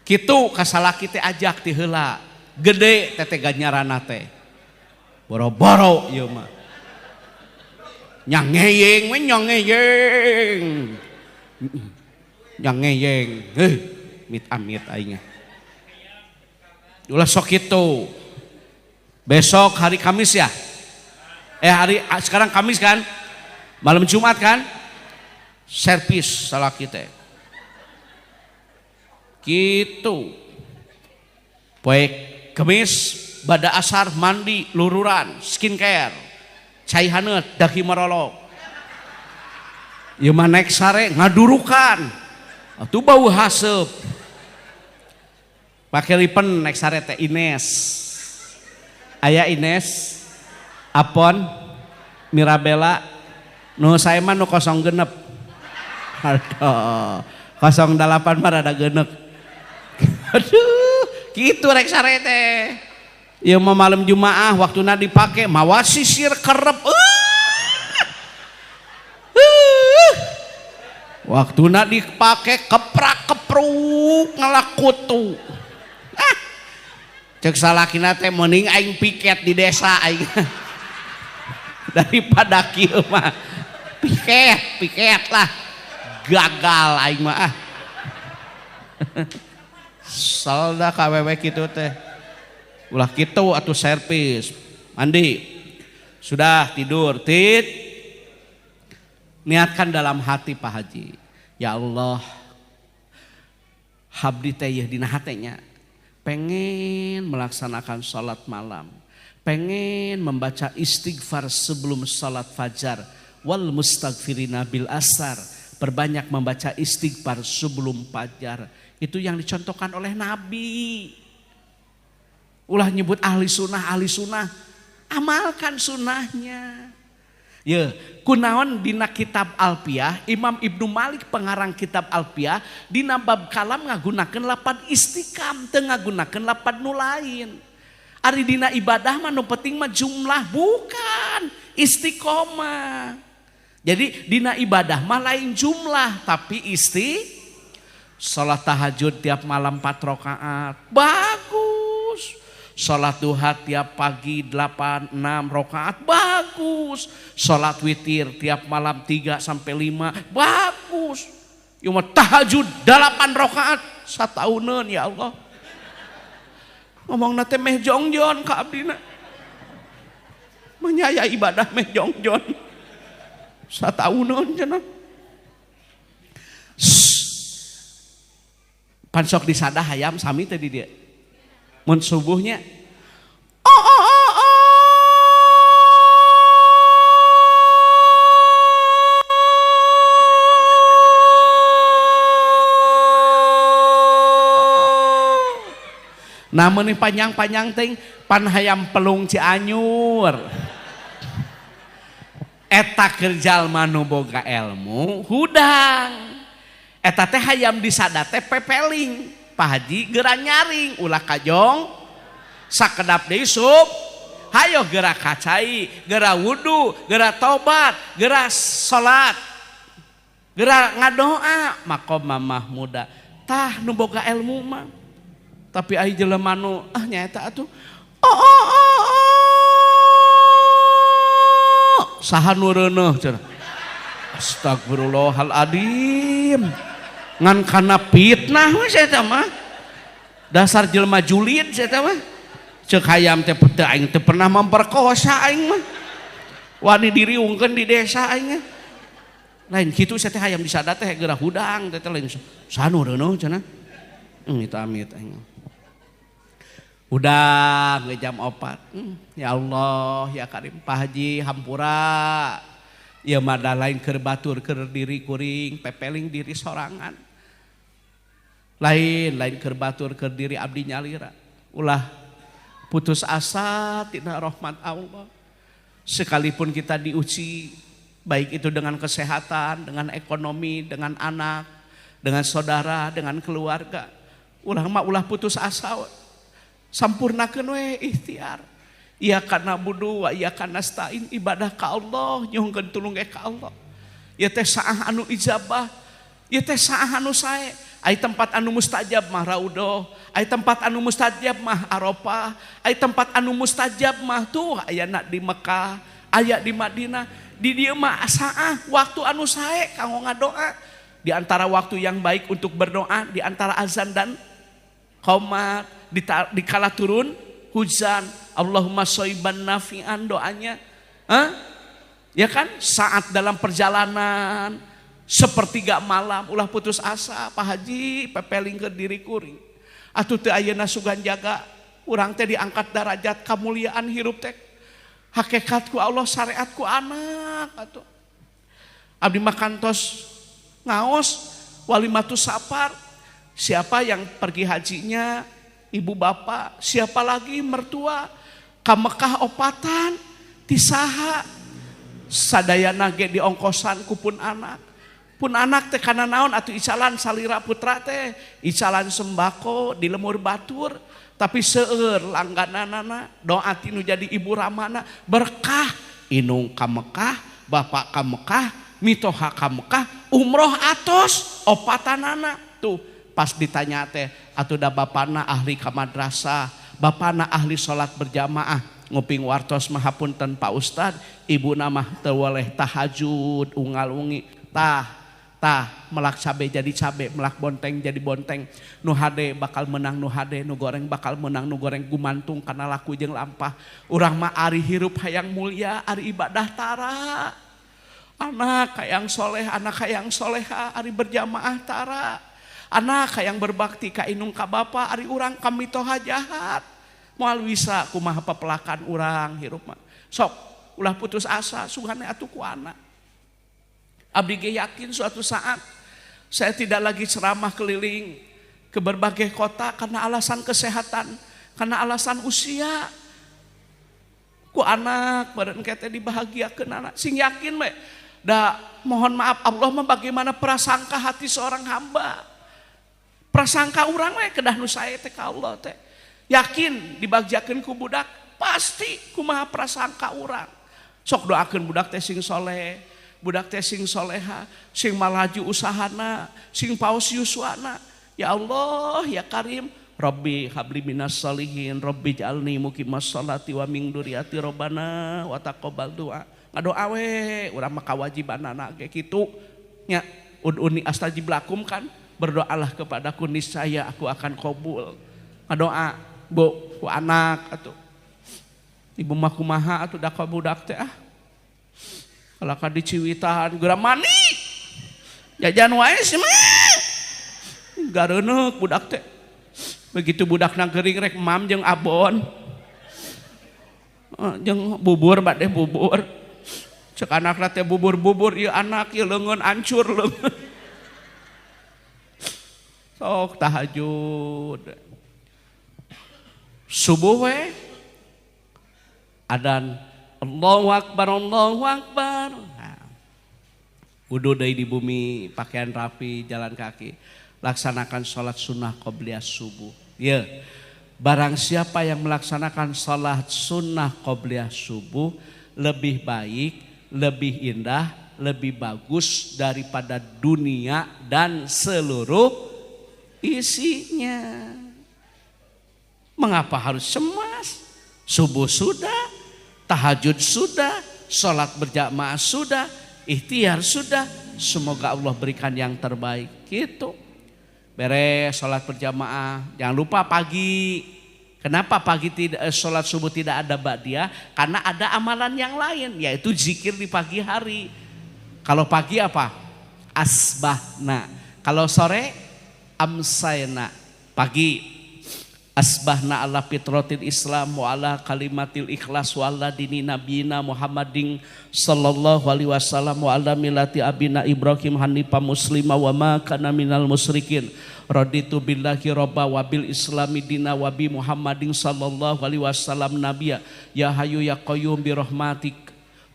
kitu kasalah kita ajak ti heula. Gede teteh ganyarana teh. Boro-boro ieu mah. Nyangeyeng we nyangeyeng. Nyangeyeng, mit aingnya. Ulah sok itu. Besok hari Kamis ya. Sekarang Kamis kan? Malam Jumat kan? Servis salah kita. Gitu. Poe Kamis bada asar mandi lururan, skincare. Cai haneut daki marolok. Ieu mah naik sare ngadurukan. Atuh bau haseup. Pake lipen naik sare teh Ines. Aya Ines, Apon, Mirabella, nu saya mah nu 06. Aduh, 08 mah rada geuneuk. Aduh, kitu rek sare teh. Ieu mah malam Jumaah waktuna dipake mawa sisir kerep. Waktuna dipake keprak-kepruk ngalakutu. Cek salakina teh mending aing piket di desa aing. Daripada kieu mah. Piket lah. Gagal aing mah. Salda kawewe kitu teh. Ulah kitu atuh servis. Mandi. Sudah tidur, Niatkan dalam hati Pak Haji. Ya Allah, habdi teh dina hatenya pengen melaksanakan sholat malam, pengen membaca istighfar sebelum sholat fajar, wal mustaghfirina bil asar, perbanyak membaca istighfar sebelum fajar. Itu yang dicontohkan oleh Nabi. Ulah nyebut ahli sunnah, amalkan sunnahnya. Ya, kunaon dina kitab Alpiyah, Imam Ibnu Malik pengarang kitab Alpiyah dina bab kalam ngagunakeun lapan istiqam, teu ngagunakeun lapan nu lain. Ari dina ibadah mah nu penting mah jumlah, bukan istiqomah. Jadi dina ibadah mah lain jumlah tapi salat tahajud tiap malam 4 rakaat bagus. Salat duha tiap pagi 8-6 rakaat bagus. Salat witir tiap malam 3-5 bagus. Cuma tahajud 8 rakaat satauneun ya Allah. Ngomongna teh meh jongjon ka abdina. Menyaya ibadah meh jongjon. Satauneun cenah. Pansok disadah hayam sami teh di dia. Mun subuhnya namun ini panjang-panjang ting pan hayam pelung Cianjur. Eta kerjal manu boga ilmu hudang. Eta teh hayam disada teh pepeling. Pak Haji gerak nyaring ulah kajong sakedap deui sup. Hayo gerak kacai, gerak wudu, gerak tobat, gerak salat, gerak ngadoa makom mamah muda. Tah nu boga ilmu mah. Tapi ai jelema nu nyaeta atuh. Saha nu reuneuh cenah. Astagfirullahaladzim. Ngan kana fitnah we eta mah. Dasar jelema julid eta mah. Ceuk hayam teh aing teh pernah memperkosa aing mah. Wani diriungkeun di desa aing. Lain kitu teh hayam disada teh geura hudang teh lain sanu reuneuh cenah. Itu amit aing. Udah jam 4. Ya Allah ya Karim Pak Haji hampura. Ya mada lain keur batur keur diri kuring pepeling diri sorangan. Lain keur batur keur diri abdi nyalira. Ulah putus asa tina rahmat Allah. Sekalipun kita diuji baik itu dengan kesehatan, dengan ekonomi, dengan anak, dengan saudara, dengan keluarga. Ulah putus asa. Sampurnakeun we ikhtiar. Iya kana budu wa iya kana stain ibadah ka Allah nyuhkeun tulung ka Allah. Ieu teh saah anu ijabah, ieu teh saah anu sae. Ai tempat anu mustajab mah Raudoh, ai tempat anu mustajab mah Arafah, ai tempat anu mustajab mah tuh ayana di Mekah, aya di Madinah. Di dieu mah saah waktu anu sae kanggo ngadoa. Di antara waktu yang baik untuk berdoa di antara azan dan qomat, di kala turun hujan, Allahumma shayban nafi'an doanya. Ya kan? Saat dalam perjalanan sepertiga malam ulah putus asa Pak Haji pepeling ke diri kuring. Atuh teu ayeuna sugan jaga urang teh diangkat derajat kamuliaan hirup teh. Hakikat ku Allah syariat ku anak atuh. Abdi makantos ngaos walimatus safar. Siapa yang pergi hajinya ibu bapak, siapa lagi mertua ka Mekah opatan tisaha sadayana ge diongkosan ku pun anak. Pun anak teh kana naon atuh icalan salira putra teh icalan sembako di lemur batur tapi seueur langgananana doa tinu jadi ibu ramana berkah inung ka Mekah bapak ka Mekah mitoha ka Mekah umroh atos opatanana tuh pas ditanya teh atuh da bapana ahli ka madrasah bapana ahli salat berjamaah nguping wartos mahapunten Pak Ustad ibuna mah teu waleh tahajud unggal-ungi tah melak cabe jadi cabe, melak bonteng jadi bonteng. Nu hade bakal menang nu hade, nu goreng bakal menang nu goreng gumantung karena laku jeung lampah. Urang mah ari hirup hayang mulia, ari ibadah tara. Anak kayang soleh, anak kayang soleha, ari berjamaah tara. Anak kayang berbakti ka inung ka bapa, ari urang kami toha jahat. Moal bisa kumaha papelakan urang hirup mah. Sok, ulah putus asa, sugane atuh ku anak. Abdi ge yakin suatu saat saya tidak lagi ceramah keliling ke berbagai kota karena alasan kesehatan, karena alasan usia. Ku anak badan kete dibahagiakeun anak, sing yakin we. Da mohon maaf Allah mah bagaimana prasangka hati seorang hamba. Prasangka urang we kedah nu sae teh ka Allah teh. Yakin dibagjakeun ku budak pasti kumaha prasangka urang. Sok doakeun budak teh sing soleh, budak teh sing soleha, sing malaju usahana, sing paos yuswana. Ya Allah ya Karim, Rabbi habli minas solihin, Rabbi ja'alni muqimas sholati wa min dzurriyyati Rabbana wa taqabbal du'a. Ngadoa we urang mah kawajibanana ge kitu nya ud'uni astajib lakum kan, berdoalah kepadaku niscaya aku akan kabul. Ngadoa bu ku anak atuh ibu mah kumaha atuh da ka budak teh ah kalaka di Ciwitan geura mani jajan wae sih mah gareuneuk budak teh begitu budakna geuring rek mam jeung abon jeung bubur bade bubur cek anakna teh bubur-bubur ieu anak ieu leungeun hancur leungeun sok tahajud subuh we adan Allahu Akbar Allahu Akbar. Nah, wudu deui di bumi, pakaian rapi, jalan kaki, laksanakan sholat sunnah qobliyah subuh. Ya, barang siapa yang melaksanakan sholat sunnah qobliyah subuh lebih baik, lebih indah, lebih bagus daripada dunia dan seluruh isinya. Mengapa harus cemas? Subuh sudah, tahajud sudah, sholat berjamaah sudah, ikhtiar sudah. Semoga Allah berikan yang terbaik. Gitu. Beres sholat berjamaah. Jangan lupa pagi. Kenapa pagi tidak sholat subuh tidak ada ba'diyah? Karena ada amalan yang lain, yaitu zikir di pagi hari. Kalau pagi apa? Asbahna. Kalau sore amsayna. Pagi asbahna ala fitratil Islam wa ala kalimatil ikhlas wa ala dini nabiyina Muhammadin sallallahu alaihi wasallam wa ala millati abina Ibrahim hanifa muslima wa ma kana minal musyrikin raditu billahi robba wa bil islami dina wa bi Muhammadin sallallahu alaihi wasallam nabiyya ya hayyu ya qayyum bi rahmatik.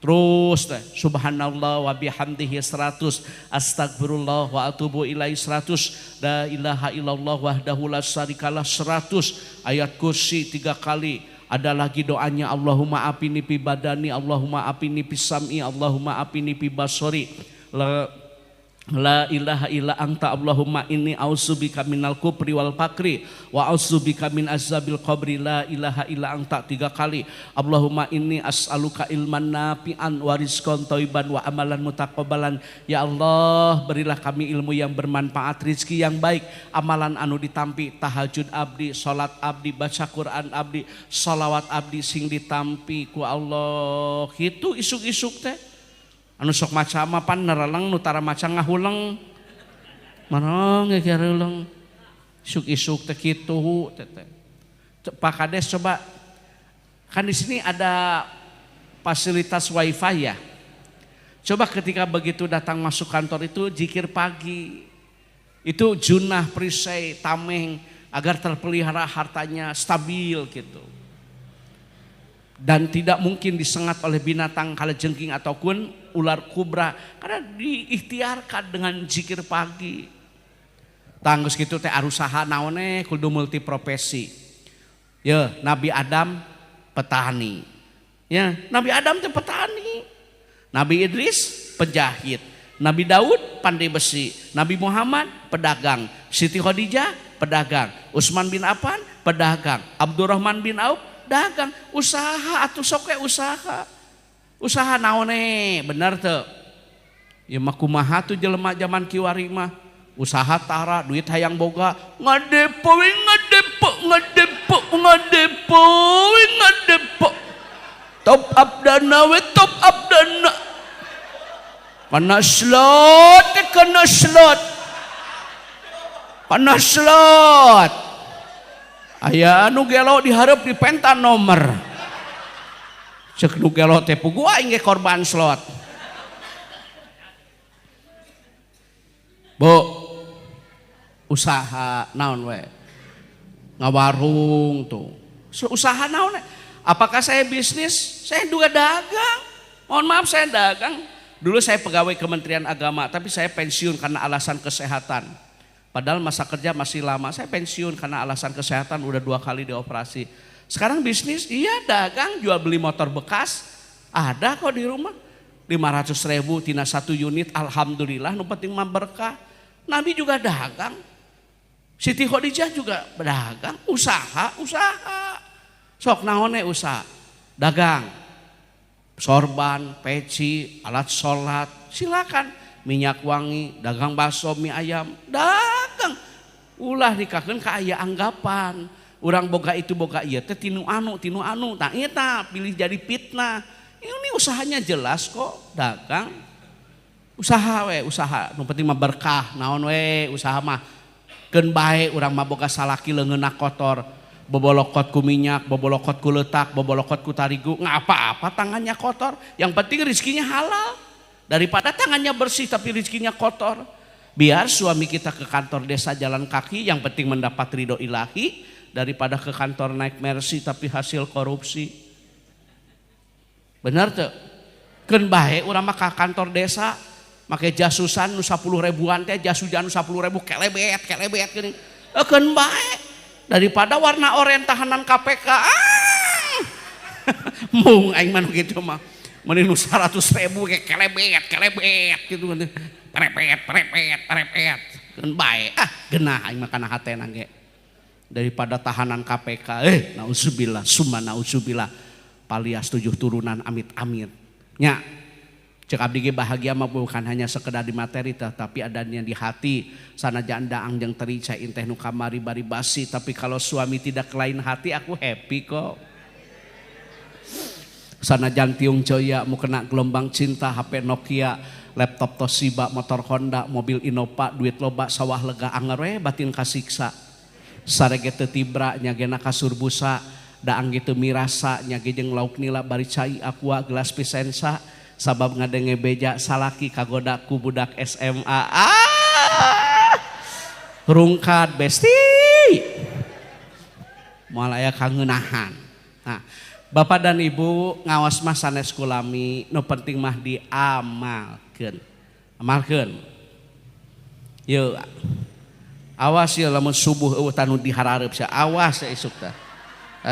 Terus subhanallah wa bihamdihi 100, astagfirullah wa atubu ilaihi 100, la ilaha illallah wahdahu la syarikalah 100, ayat kursi 3 kali. Ada lagi doanya Allahumma apini fi badani, Allahumma apini fi sam'i, Allahumma apini fi basori. La ilaha illa anta Allahumma inni a'udzubika minal kufri wal fakri wa a'udzubika min azabil qabri. La ilaha illa anta 3 kali. Allahumma inni as'aluka ilman nafi'an wa rizqan thayyiban wa amalan mutaqabbalan. Ya Allah, berilah kami ilmu yang bermanfaat, rizki yang baik, amalan anu ditampi, tahajud abdi, salat abdi, baca Quran abdi, salawat abdi sing ditampi ku Allah. Itu isuk-isuk teh anu sok maca mah pan nerelang nu tara maca ngahulang manong ngeureuleng isuk-isuk teh kitu teh. Pak Kades coba kan di sini ada fasilitas wifi ya. Coba ketika begitu datang masuk kantor itu zikir pagi. Itu junah perisai tameng agar terpelihara hartanya stabil gitu. Dan tidak mungkin disengat oleh binatang kalajengking ataupun ular kubra karena diikhtiarkan dengan zikir pagi. Tanggus gitu teh arusaha naone kudu multiprofesi. Ya, Nabi Adam petani. Ya, Nabi Adam teh petani. Nabi Idris penjahit. Nabi Daud pandai besi. Nabi Muhammad pedagang. Siti Khadijah pedagang. Utsman bin Affan pedagang. Abdurrahman bin Auf dagang, usaha atuh sok we usaha. Usaha naone bener teu? Ya mah kumaha tuh jelema zaman kiwari mah. Usaha tara duit hayang boga, ngadepo we ngadepo, ngadepo, ngadepo we ngadepo. Top up dana we top up dana. Kena slot. Aya anu gelo dihareup di penta nomor. Cek nu gelo teh pugu aing ge korban slot. Bu, usaha naon we? Ngawarung tuh. Usaha naon we? Apakah saya bisnis? Saya juga dagang. Mohon maaf saya dagang. Dulu saya pegawai Kementerian Agama, tapi saya pensiun karena alasan kesehatan. Padahal masa kerja masih lama, saya pensiun karena alasan kesehatan, udah 2 kali dioperasi. Sekarang bisnis, iya dagang, jual beli motor bekas, ada kok di rumah. 500.000 tina 1 unit, alhamdulillah, nu penting mah berkah. Nabi juga dagang, Siti Khadijah juga dagang, usaha. Sok naone usaha, dagang. Sorban, peci, alat sholat, silakan. Minyak wangi, dagang bakso, mie ayam, dagang. Ulah dikakeun ka aya anggapan. Urang boga itu boga ieu teh tinu anu. Tah eta pilih jadi fitnah. Ini usahanya jelas kok, dagang. Usaha we, usaha. Nu penting mah berkah, naon we usaha mah. Keun bae urang mah boga salaki leungeunna kotor. Bobolokot ku minyak, bobolokot ku letak, bobolokot ku tarigu, nggak apa-apa tangannya kotor. Yang penting rezekinya halal. Daripada tangannya bersih tapi rezekinya kotor. Biar suami kita ke kantor desa jalan kaki, yang penting mendapat ridho ilahi. Daripada ke kantor naik Mercy tapi hasil korupsi. Bener tuh? Keun bae urang mah ka kantor desa, make jasusan nu 10 ribuan teh, jasujan 10 ribu kelebet geuning. Keun bae. Daripada warna oranye tahanan KPK. Mung aing mah gitu mah. Mending nu 100.000 ge kelebet gitu. Perepet. Keun bae. Genah aing mah kana hatena ge. Daripada tahanan KPK. Nauzubillah, summa nauzubillah. Palias 7 turunan amit-amit. Nya. Cek abdi ge bahagia mah bukan hanya sekedar di materi tapi adanya di hati. Sanajan daang jeung teri cai teh nu kamari bari basi, tapi kalau suami tidak lain hati aku happy kok. Sanajan tiung coya mu kena gelombang cinta, HP Nokia, laptop Toshiba, motor Honda, mobil Innova, duit loba, sawah lega anger we batin kasiksa. Sarege teu tibra nyagena kasur busa, daang gitu mirasa nyage jeung lauk nila bari cai aqua gelas pisensa. Sabab ngadenge beja salaki kagoda ku budak SMA. Rungkat besti. Moal aya kangeunahan. Nah, Bapak dan Ibu ngawas mah sanes kulami, nu penting mah diamalkeun. Amalkeun. Yeuh. Awas ye lamun subuh eueuh tanu diharareup sia, awas esuk tah.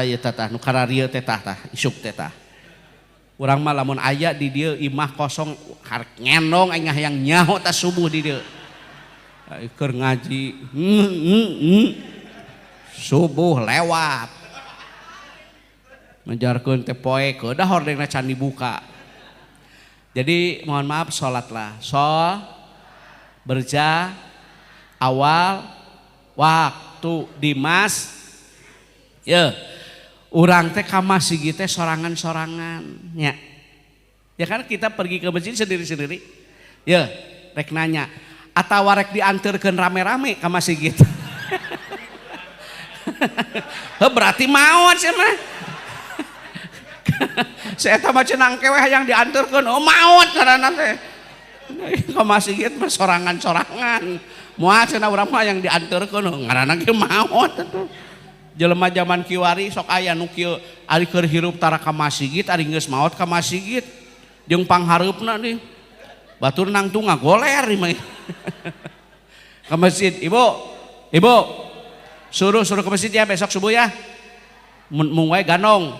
Ieu tah nu kararieu teh tah isuk teh tah. Urang mah lamun aya di dieu imah kosong ngendong aing hayang nyaho ta subuh di dieu. Keur ngaji. Subuh lewat. Menjarkeun teh poe keudah hordengna can dibuka. Jadi mohon maaf salatlah. Berja awal waktu Dimas. Ya. Urang teh ka masjid teh sorangan-sorangan nya. Ya kan kita pergi ke masjid sendiri-sendiri. Ya, rek nanya, atawa rek dianterkeun rame-rame ka masjid. Berarti maot sih mah. Saya eta mah cenah keweh hayang dianterkeun, oh maot ngaranna teh. Ka masjid mah sorangan-sorangan. Moal cenah urang mah yang dianterkeun ngaranna ge maot atuh. Jelema zaman kiwari sok aya nu kieu ari keur hirup tara ka masjid ari geus maot ka masjid jeung panghareupna nih batur nang tu ngagoler mah ka masjid. Ibu suruh ke masjid ya besok subuh ya, mung wae ganong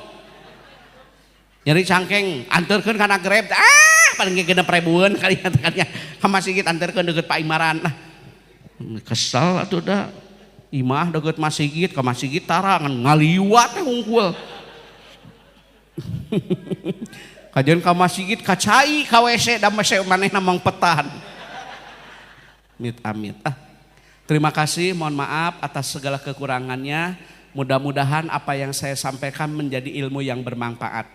nyeri cangkeng anterkeun kana Grab paling ge 6.000-an kali ka masjid anterkeun deukeut Pak Imaran. Kesel atuh da imah deket masjid ke masjid tarangan ngaliwat hungkul. Kajian ke masjid kacai ka WC da WC manehna mang petan. Amit. Terima kasih, mohon maaf atas segala kekurangannya. Mudah-mudahan apa yang saya sampaikan menjadi ilmu yang bermanfaat.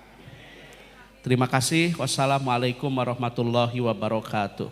Terima kasih. Wassalamualaikum warahmatullahi wabarakatuh.